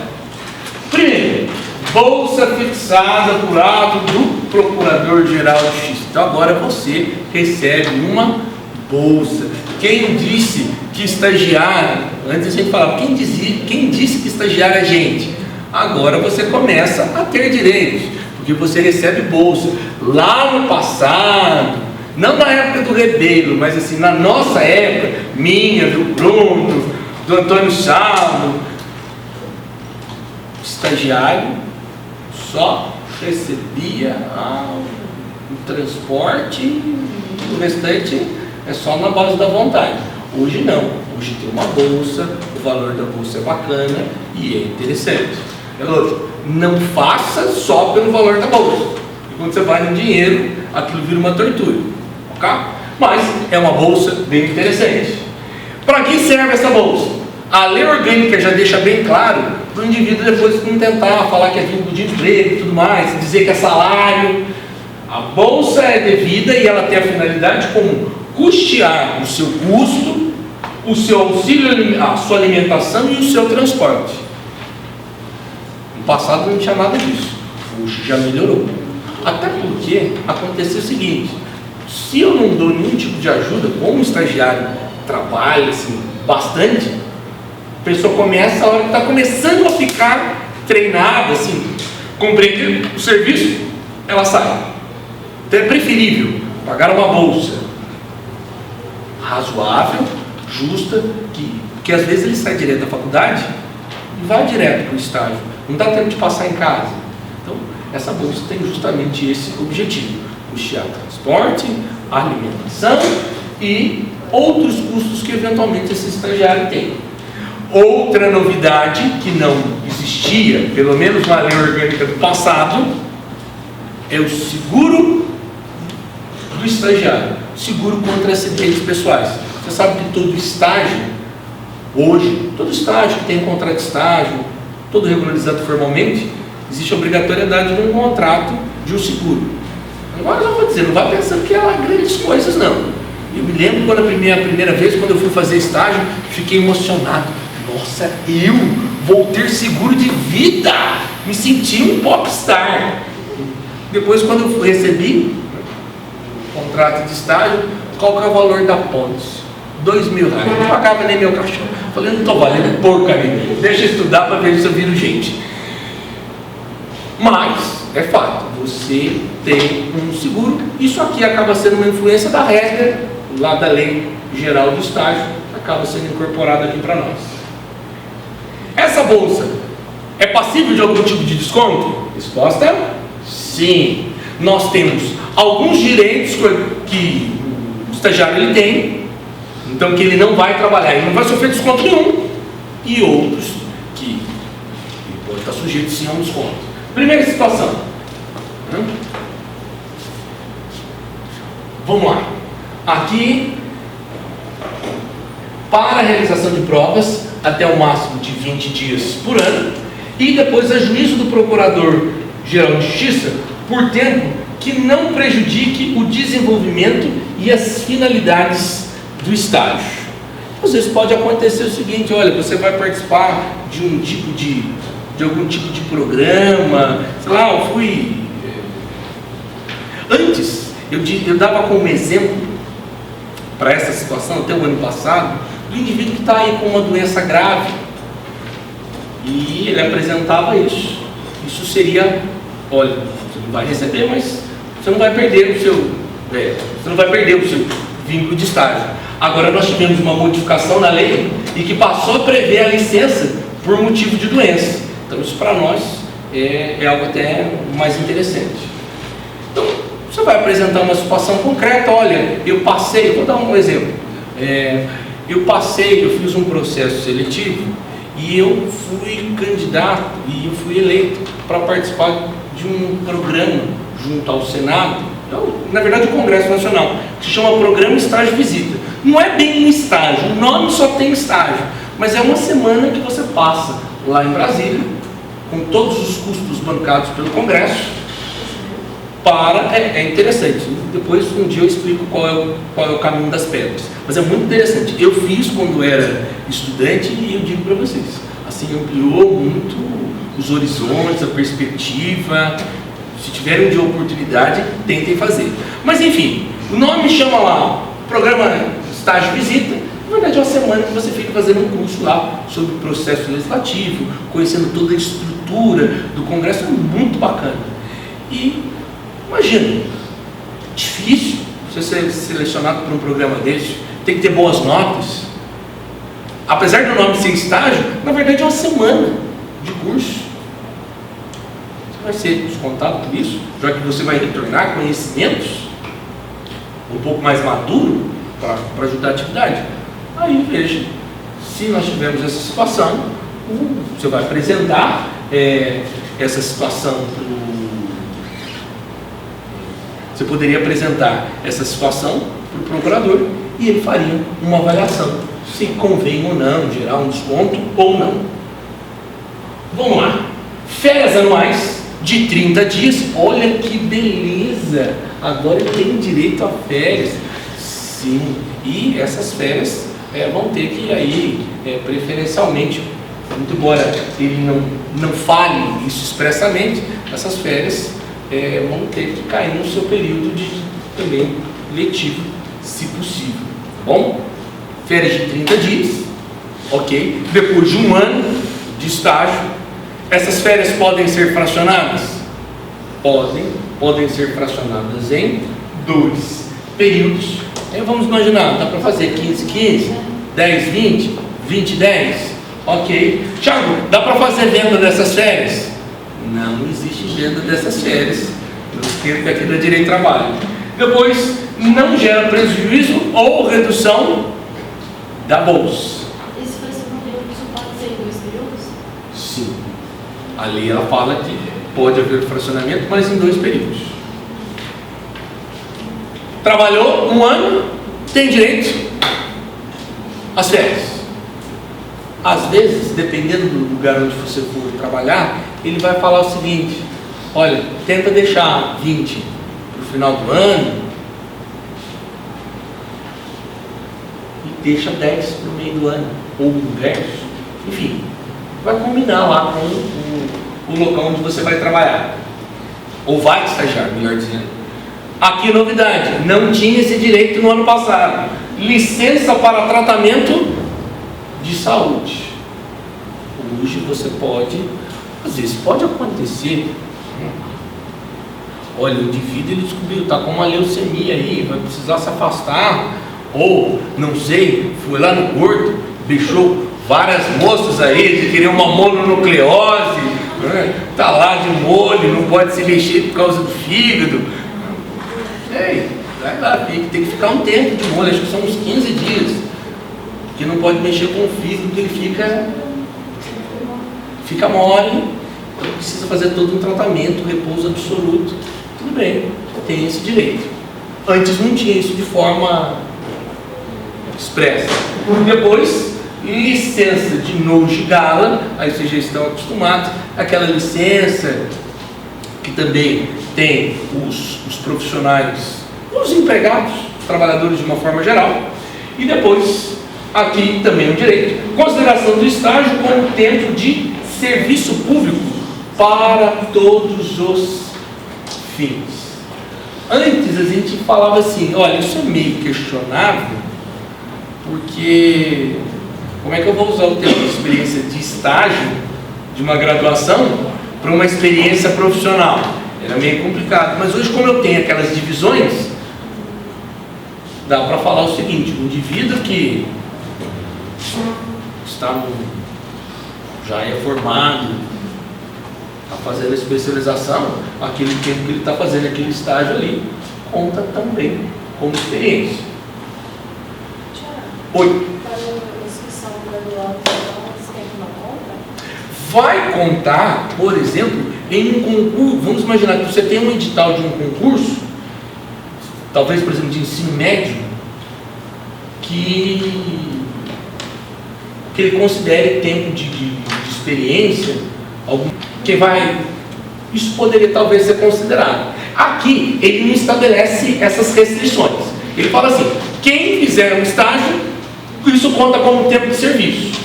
Primeiro, bolsa fixada por ato do Procurador-Geral de Justiça. Então agora você recebe uma bolsa. Quem disse que estagiário, antes a gente falava, quem disse que estagiário é gente? Agora você começa a ter direitos, porque você recebe bolsa. Lá no passado, não na época do Rebelo, mas assim, na nossa época, minha, do Bruno, do Antônio Salvo, estagiário só recebia o transporte, o restante é só na base da vontade. Hoje não, hoje tem uma bolsa, o valor da bolsa é bacana e é interessante. É lógico, não faça só pelo valor da bolsa, porque quando você vai no dinheiro, aquilo vira uma tortura, ok? Mas é uma bolsa bem interessante. Para que serve essa bolsa? A lei orgânica já deixa bem claro para o indivíduo depois não tentar falar que é vínculo de emprego e tudo mais, dizer que é salário. A bolsa é devida e ela tem a finalidade como custear o seu custo, o seu auxílio, a sua alimentação e o seu transporte. No passado não tinha nada disso, hoje já melhorou. Até porque aconteceu o seguinte: se eu não dou nenhum tipo de ajuda, como estagiário trabalha assim, bastante, a pessoa começa, a hora que está começando a ficar treinada, assim, compreender o serviço, ela sai. Então é preferível pagar uma bolsa razoável, justa, que às vezes ele sai direto da faculdade e vai direto para o estágio, não dá tempo de passar em casa. Então, essa bolsa tem justamente esse objetivo: custear transporte, alimentação e outros custos que eventualmente esse estagiário tem. Outra novidade que não existia, pelo menos na lei orgânica do passado, é o seguro do estagiário, seguro contra acidentes pessoais. Você sabe que todo estágio, hoje, todo estágio que tem contrato de estágio, todo regularizado formalmente, existe a obrigatoriedade de um contrato de um seguro. Agora eu vou dizer, não vai pensando que é lá grandes coisas não. Eu me lembro quando a primeira vez, quando eu fui fazer estágio, fiquei emocionado. Nossa, eu vou ter seguro de vida! Me senti um popstar. Depois, quando eu recebi o contrato de estágio, qual que é o valor da pólice? R$2.000. Não pagava nem meu cachorro. Falei, não estou valendo porcaria. Deixa eu estudar para ver se eu viro gente. Mas, é fato, você tem um seguro. Isso aqui acaba sendo uma influência da regra, lá da lei geral do estágio, acaba sendo incorporada aqui para nós. Essa bolsa é passível de algum tipo de desconto? Resposta: sim. Nós temos alguns direitos que o estagiário ele tem, então que ele não vai trabalhar, ele não vai sofrer desconto nenhum, e outros que ele pode estar sujeito sim a um desconto. Primeira situação. Vamos lá. Aqui, para a realização de provas, até o máximo de 20 dias por ano, e depois a juízo do Procurador-Geral de Justiça, por tempo que não prejudique o desenvolvimento e as finalidades do estágio. Às vezes pode acontecer o seguinte: olha, você vai participar de um tipo de algum tipo de programa, sei lá, eu fui... Antes, eu dava como exemplo, para essa situação, até o ano passado, do indivíduo que está aí com uma doença grave, e ele apresentava isso. Isso seria, olha, você não vai receber, mas você não vai perder o seu vínculo de estágio. Agora nós tivemos uma modificação na lei e que passou a prever a licença por motivo de doença. Então isso para nós é algo até mais interessante. Então você vai apresentar uma situação concreta. Olha, eu passei, vou dar um exemplo. Eu fiz um processo seletivo e eu fui candidato e eu fui eleito para participar de um programa junto ao Senado, na verdade o Congresso Nacional, que se chama Programa Estágio Visita. Não é bem um estágio, o nome só tem estágio, mas é uma semana que você passa lá em Brasília, com todos os custos bancados pelo Congresso. É interessante. Depois um dia eu explico qual é o caminho das pedras. Mas é muito interessante. Eu fiz quando era estudante e eu digo para vocês, assim, ampliou muito os horizontes, a perspectiva. Se tiverem um dia oportunidade, tentem fazer. Mas enfim, o nome chama lá Programa Estágio Visita. Na verdade é uma semana que você fica fazendo um curso lá sobre o processo legislativo, conhecendo toda a estrutura do Congresso. É muito bacana. E imagina, difícil você ser selecionado por um programa desse, tem que ter boas notas. Apesar do nome ser estágio, na verdade é uma semana de curso. Você vai ser descontado por isso, já que você vai retornar conhecimentos um pouco mais maduro para ajudar a atividade. Aí veja, se nós tivermos essa situação, você vai apresentar essa situação Você poderia apresentar essa situação para o procurador e ele faria uma avaliação, se convém ou não, gerar um desconto ou não. Vamos lá. Férias anuais de 30 dias. Olha que beleza! Agora ele tem direito a férias. Sim, e essas férias vão ter que ir aí, preferencialmente, muito embora ele não fale isso expressamente, essas férias vão ter que cair no seu período de também letivo, se possível. Tá bom? Férias de 30 dias, ok? Depois de um ano de estágio, essas férias podem ser fracionadas? Podem ser fracionadas em 2 períodos Aí vamos imaginar, dá para fazer 15, 15, 10, 20, 20, 10. Ok. Thiago, dá para fazer venda dessas férias? Não existe venda dessas férias. Porque aqui da direito trabalho. Depois, não gera prejuízo ou redução da bolsa. E se for segundo período, só pode ser em 2 períodos? Sim. Ali ela fala que pode haver fracionamento, mas em 2 períodos. Trabalhou 1 ano, tem direito às férias. Às vezes, dependendo do lugar onde você for trabalhar, ele vai falar o seguinte: olha, tenta deixar 20 para o final do ano e deixa 10 para o meio do ano, ou o inverso. Enfim, vai combinar lá com o local onde você vai trabalhar, ou vai estagiar, melhor dizendo. Aqui novidade, não tinha esse direito no ano passado: licença para tratamento de saúde. Hoje você pode, às vezes pode acontecer, olha, o indivíduo ele descobriu, está com uma leucemia aí, vai precisar se afastar, ou não sei, foi lá no Porto, deixou várias moças aí que queriam uma mononucleose, está lá de molho, não pode se mexer por causa do fígado. Ei, vai lá, tem que ficar um tempo de molho, acho que são uns 15 dias, que não pode mexer com o fígado, porque ele fica mole, então precisa fazer todo um tratamento, repouso absoluto. Tudo bem, tem esse direito. Antes não tinha isso de forma expressa. Depois, licença de nojo gala, aí vocês já estão acostumados, aquela licença que também tem os profissionais, os empregados, os trabalhadores de uma forma geral. E depois, aqui também um direito: consideração do estágio como tempo de serviço público para todos os fins. Antes a gente falava assim: olha, isso é meio questionável, porque como é que eu vou usar o termo de experiência de estágio de uma graduação para uma experiência profissional? Era meio complicado, mas hoje, como eu tenho aquelas divisões, dá para falar o seguinte: o indivíduo que já é formado, está fazendo a especialização, aquele tempo que ele está fazendo aquele estágio ali, conta também como experiência. Oi. Vai contar, por exemplo, em um concurso. Vamos imaginar que você tem um edital de um concurso, talvez, por exemplo, de ensino médio, que ele considere tempo de experiência, isso poderia talvez ser considerado. Aqui ele não estabelece essas restrições. Ele fala assim: quem fizer um estágio, isso conta como tempo de serviço.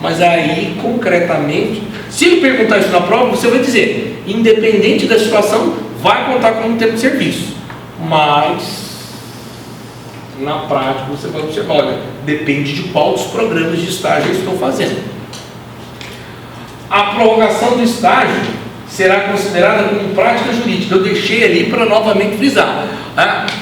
Mas aí, concretamente, se ele perguntar isso na prova, você vai dizer: independente da situação, vai contar como tempo de serviço. Mas na prática você vai observar: olha, depende de qual dos programas de estágio eu estou fazendo. A prorrogação do estágio será considerada como prática jurídica. Eu deixei ali para novamente frisar.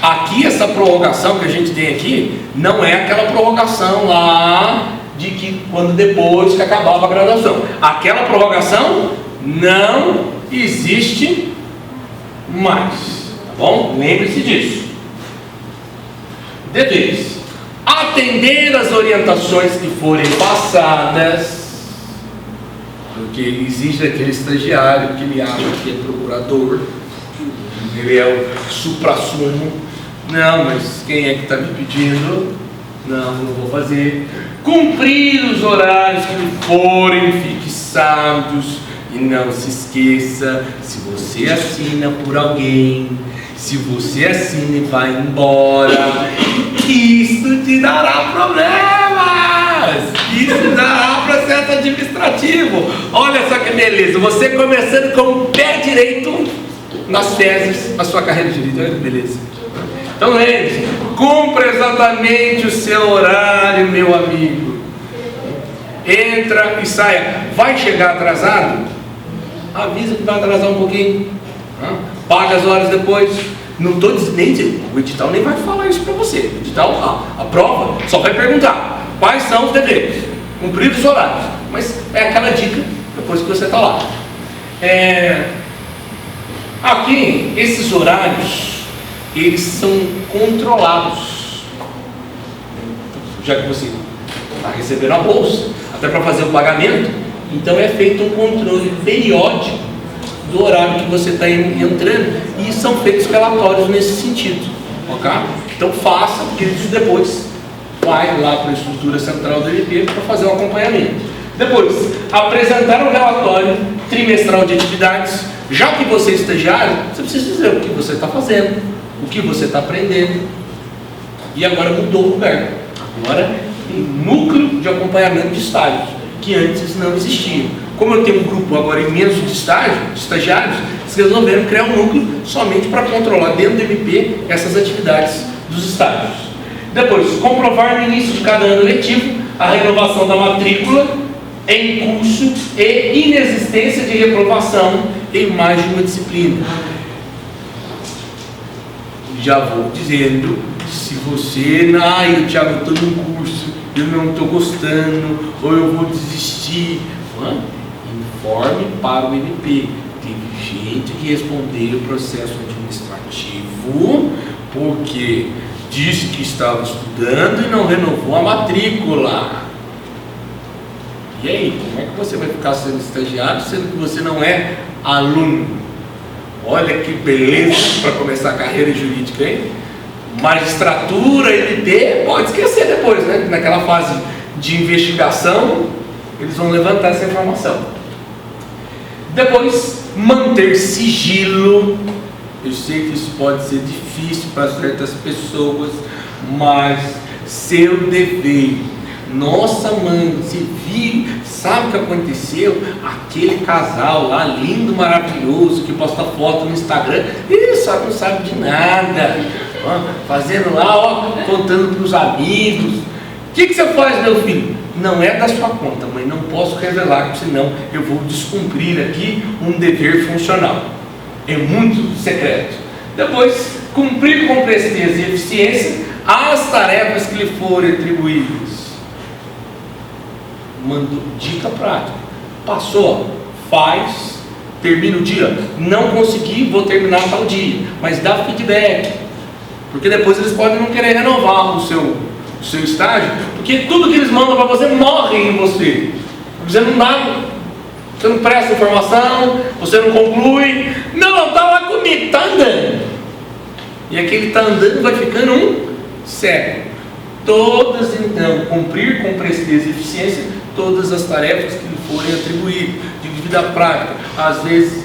Aqui, essa prorrogação que a gente tem aqui, não é aquela prorrogação lá de que quando depois que acabava a graduação. Aquela prorrogação não existe mais. Tá bom? Lembre-se disso. Deveres: atender as orientações que forem passadas, porque ele exige daquele estagiário que ele acha que é procurador, ele é o suprassumo. Não, mas quem é que está me pedindo? Não vou fazer. Cumprir os horários que lhe forem fixados. E não se esqueça: se você assina por alguém, se você assina e vai embora, isso te dará problemas, isso dará processo administrativo. Olha só que beleza, você começando com o pé direito nas teses, a sua carreira de direito. Olha que beleza. Então lembre-se: cumpra exatamente o seu horário, meu amigo. Entra e saia. Vai chegar atrasado? Avisa que vai atrasar um pouquinho. Paga as horas depois. Não estou dizendo, o edital nem vai falar isso para você. O edital, a prova, só vai perguntar quais são os deveres, cumprir os horários. Mas é aquela dica depois que você está lá. Aqui, esses horários, eles são controlados. Já que você está recebendo a bolsa, até para fazer o pagamento, então é feito um controle periódico do horário que você está entrando, e são feitos relatórios nesse sentido, ok? Então faça, porque isso depois vai lá para a estrutura central do MP para fazer o acompanhamento. Depois, apresentar um relatório trimestral de atividades. Já que você é estagiário, você precisa dizer o que você está fazendo, o que você está aprendendo. E agora mudou o lugar. Agora tem núcleo de acompanhamento de estágios, que antes não existia. Como eu tenho um grupo agora imenso de estagiários, eles resolveram criar um núcleo somente para controlar dentro do MP essas atividades dos estágios. Depois, comprovar no início de cada ano letivo a renovação da matrícula em curso e inexistência de reprovação em mais de uma disciplina. Já vou dizendo, se você, Thiago, eu estou num curso, eu não estou gostando, ou eu vou desistir, informe para o MP. Teve gente que respondeu o processo administrativo porque disse que estava estudando e não renovou a matrícula. E aí, como é que você vai ficar sendo estagiário sendo que você não é aluno? Olha que beleza para começar a carreira jurídica, hein? Magistratura, MP, pode esquecer depois, né? Naquela fase de investigação, eles vão levantar essa informação. Depois, manter sigilo. Eu sei que isso pode ser difícil para certas pessoas, mas seu dever. Nossa, mãe, você viu, sabe o que aconteceu? Aquele casal lá, lindo, maravilhoso, que posta foto no Instagram, e só não sabe de nada, fazendo lá, contando para os amigos. O que você faz, meu filho? Não é da sua conta, mãe, não posso revelar, senão eu vou descumprir aqui um dever funcional. É muito secreto. Depois, cumprir com presteza e eficiência as tarefas que lhe forem atribuídas. Mandou dica prática. Passou, faz, termina o dia. Não consegui, vou terminar tal dia. Mas dá feedback. Porque depois eles podem não querer renovar o seu estágio, porque tudo que eles mandam para você morre em você. Você não dá, você não presta informação, você não conclui. Não, está lá comigo, está andando. E aquele está andando vai ficando um cego. Todas então, cumprir com presteza e eficiência todas as tarefas que lhe forem atribuídas, de vida prática. Às vezes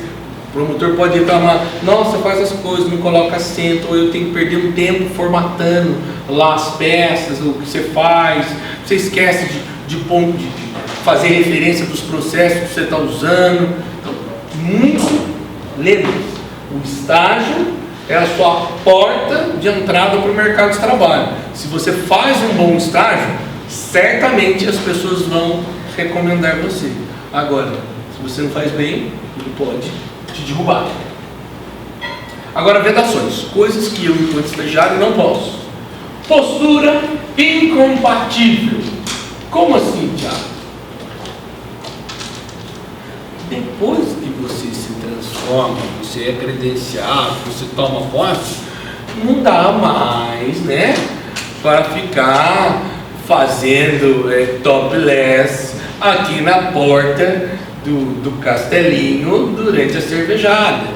o promotor pode reclamar, nossa, faz as coisas, não coloca assento, ou eu tenho que perder um tempo formatando lá as peças, o que você faz, você esquece de fazer referência dos processos que você está usando. Então, lembre-se, o estágio é a sua porta de entrada para o mercado de trabalho. Se você faz um bom estágio, certamente as pessoas vão recomendar você. Agora, se você não faz bem, ele pode te derrubar. Agora, vedações, coisas que eu, enquanto estagiário, não posso. Postura incompatível. Como assim, Thiago? Depois que você se transforma, você é credenciado, você toma posse, não dá mais, né, para ficar fazendo topless aqui na porta do castelinho durante a cervejada,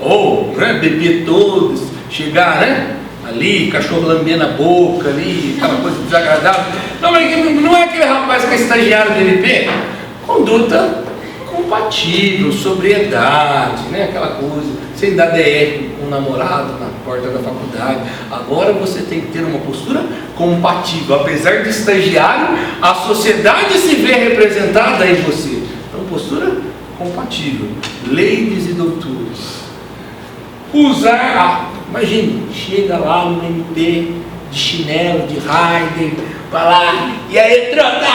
ou beber todos, chegar, né, ali, cachorro lambendo a boca ali, aquela coisa desagradável. Não é aquele rapaz que é estagiário do MP. Conduta compatível, sobriedade, né? Aquela coisa, sem dar DR com o namorado na porta da faculdade. Agora você tem que ter uma postura compatível. Apesar de estagiário, a sociedade se vê representada em você. Então, postura compatível. Ladies e doutores. Imagine, chega lá no MP de chinelo, de Raider, para lá, e aí, trota!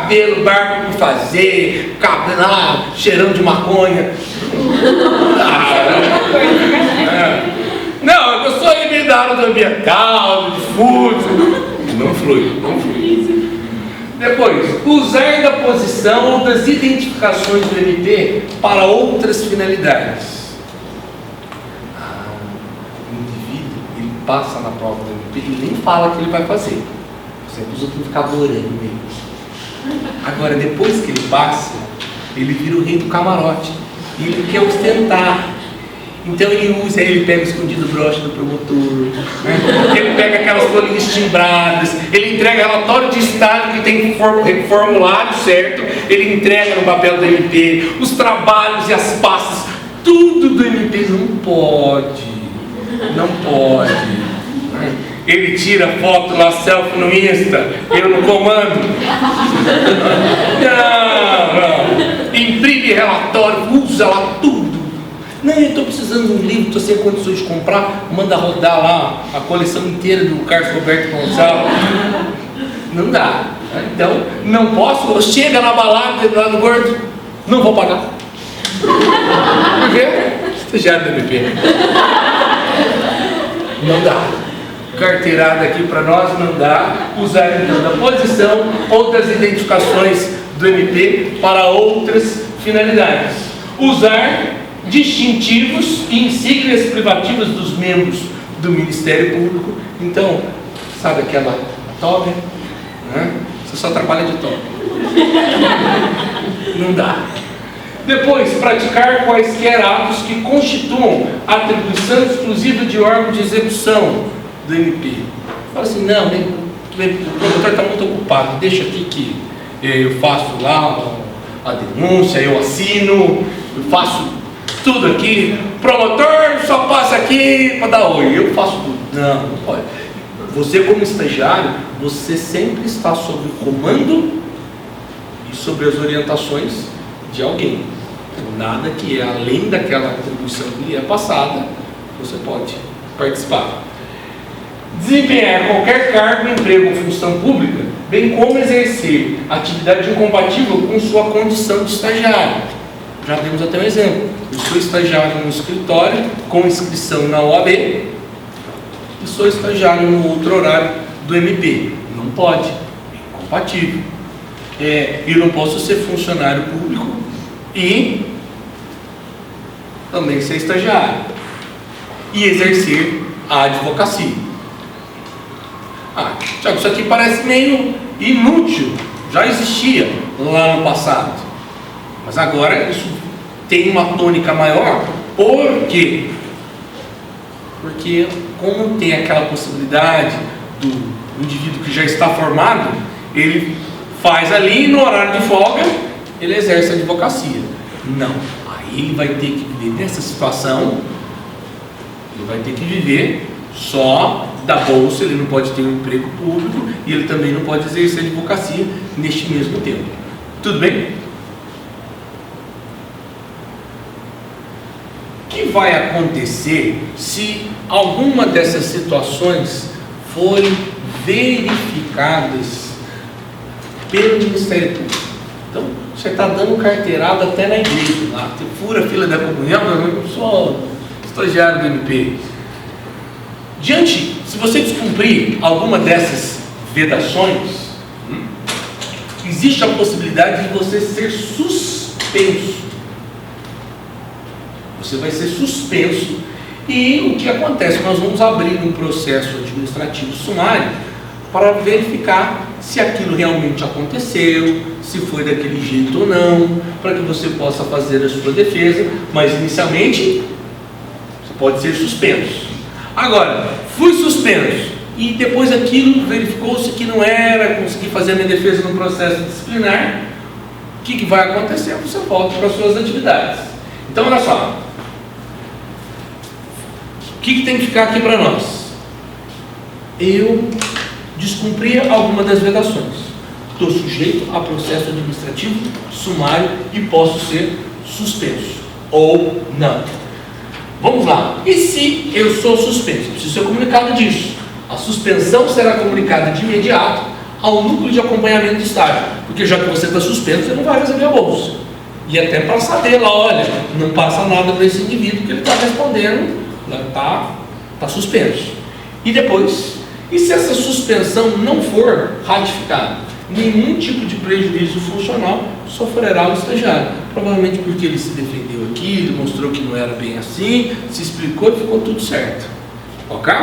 cabelo, barba por fazer, cabelo lá, cheirando de maconha. Não, eu sou aí da área do ambiental, de fútil. Não flui. Depois, usar da posição ou das identificações do MP para outras finalidades. O indivíduo, ele passa na prova do MP, ele nem fala o que ele vai fazer. Os outros vão ficar adorando ele. Agora, depois que ele passa, ele vira o rei do camarote. E ele quer ostentar. Então ele pega o escondido broche do promotor, né? Ele pega aquelas folhinhas timbradas, ele entrega relatório de estado que tem formulário certo, ele entrega no papel do MP, os trabalhos e as pastas, tudo do MP. Não pode. Né? Ele tira foto lá, selfie no Insta, eu no comando. Não. Imprime relatório, usa lá tudo. Não, eu estou precisando de um livro, estou sem condições de comprar, manda rodar lá a coleção inteira do Carlos Roberto Gonçalves. Não dá. Então, não posso, chega na balada lá no gordo, não vou pagar. Por quê? Estagiário do MP. Não dá. Carteirada aqui para nós não dá. Usar então da posição ou das identificações do MP para outras finalidades. Usar distintivos e insígnias privativas dos membros do Ministério Público. Então, sabe aquela toga? Né? Você só trabalha de toga. Não dá. Depois, praticar quaisquer atos que constituam atribuição exclusiva de órgão de execução do MP. Fala assim, não, o promotor está muito ocupado, deixa aqui que eu faço lá a denúncia, eu assino, eu faço tudo aqui, promotor só passa aqui para dar oi, eu faço tudo. Não pode. Você como estagiário, você sempre está sob o comando e sobre as orientações de alguém. Nada que é além daquela atribuição que lhe é passada, você pode participar. Desempenhar qualquer cargo, emprego ou função pública, bem como exercer atividade incompatível com sua condição de estagiário. Já temos até um exemplo. Eu sou estagiário no escritório, com inscrição na OAB, e sou estagiário no outro horário do MP. Não pode, é incompatível. Eu não posso ser funcionário público e também ser estagiário e exercer a advocacia. Tiago, isso aqui parece meio inútil, já existia lá no passado, mas agora isso tem uma tônica maior. Por quê? Porque como tem aquela possibilidade do indivíduo que já está formado, ele faz ali no horário de folga, ele exerce a advocacia. Não, aí ele vai ter que viver nessa situação, ele vai ter que viver só da bolsa, ele não pode ter um emprego público e ele também não pode exercer a advocacia neste mesmo tempo. Tudo bem? O que vai acontecer se alguma dessas situações forem verificadas pelo Ministério Público? Então, você está dando carteirada até na igreja, lá, você fura a fila da comunhão, eu sou estagiário do MP. Se você descumprir alguma dessas vedações, existe a possibilidade de você ser suspenso. Você vai ser suspenso e o que acontece? Nós vamos abrir um processo administrativo sumário para verificar se aquilo realmente aconteceu, se foi daquele jeito ou não, para que você possa fazer a sua defesa, mas inicialmente você pode ser suspenso. Agora, fui suspenso e depois aquilo verificou-se que não era, consegui fazer a minha defesa no processo disciplinar, o que vai acontecer? Você volta para as suas atividades. Então, olha só, o que tem que ficar aqui para nós? Eu descumpri alguma das vedações, estou sujeito a processo administrativo sumário e posso ser suspenso ou não. Vamos lá. E se eu sou suspenso? Preciso ser comunicado disso. A suspensão será comunicada de imediato ao núcleo de acompanhamento de estágio, porque já que você está suspenso, você não vai receber a bolsa. E até para saber lá, olha, não passa nada para esse indivíduo que ele está respondendo, está suspenso. E depois, e se essa suspensão não for ratificada? Nenhum tipo de prejuízo funcional sofrerá o estagiário. Provavelmente porque ele se defendeu aqui, ele mostrou que não era bem assim, se explicou e ficou tudo certo. Ok?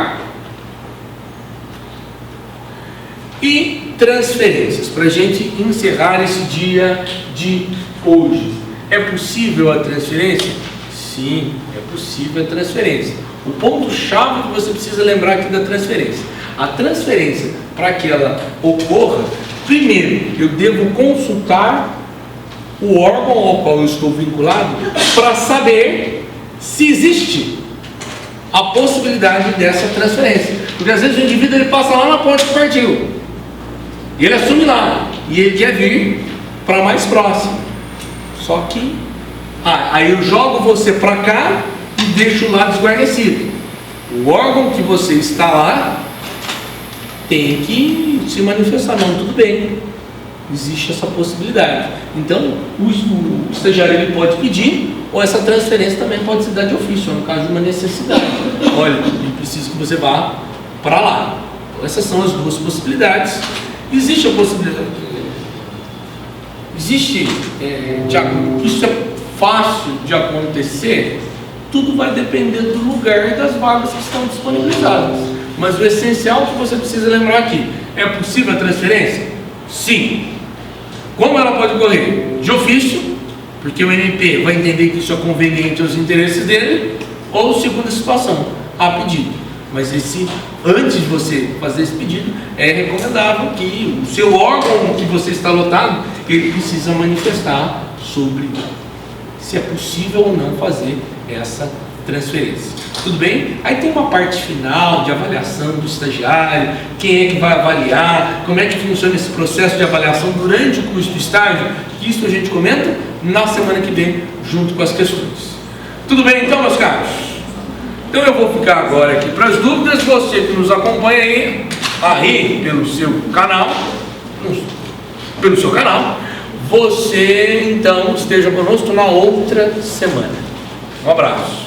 E transferências, para a gente encerrar esse dia de hoje. É possível a transferência? Sim, é possível a transferência. O ponto-chave que você precisa lembrar aqui da transferência. A transferência, para que ela ocorra, primeiro, eu devo consultar o órgão ao qual eu estou vinculado para saber se existe a possibilidade dessa transferência. Porque às vezes o indivíduo ele passa lá na ponte que partiu, e ele assume lá, e ele quer vir para mais próximo. Só que, aí eu jogo você para cá e deixo lá desguarnecido. O órgão que você está lá tem que se manifestar, não, tudo bem, existe essa possibilidade. Então, o estagiário ele pode pedir, ou essa transferência também pode se dar de ofício, no caso de uma necessidade. Olha, eu preciso que você vá para lá. Então, essas são as duas possibilidades. Existe a possibilidade, isso é fácil de acontecer, tudo vai depender do lugar e das vagas que estão disponibilizadas. Mas o essencial que você precisa lembrar aqui, é possível a transferência? Sim. Como ela pode ocorrer? De ofício, porque o MP vai entender que isso é conveniente aos interesses dele, ou segunda situação, a pedido. Mas antes de você fazer esse pedido, é recomendável que o seu órgão que você está lotado, ele precisa manifestar sobre se é possível ou não fazer essa transferência. Tudo bem? Aí tem uma parte final de avaliação do estagiário, quem é que vai avaliar, como é que funciona esse processo de avaliação durante o curso do estágio, que isso a gente comenta na semana que vem, junto com as questões. Tudo bem então, meus caros? Então eu vou ficar agora aqui para as dúvidas. Você que nos acompanha aí pelo seu canal, você então esteja conosco na outra semana. Um abraço.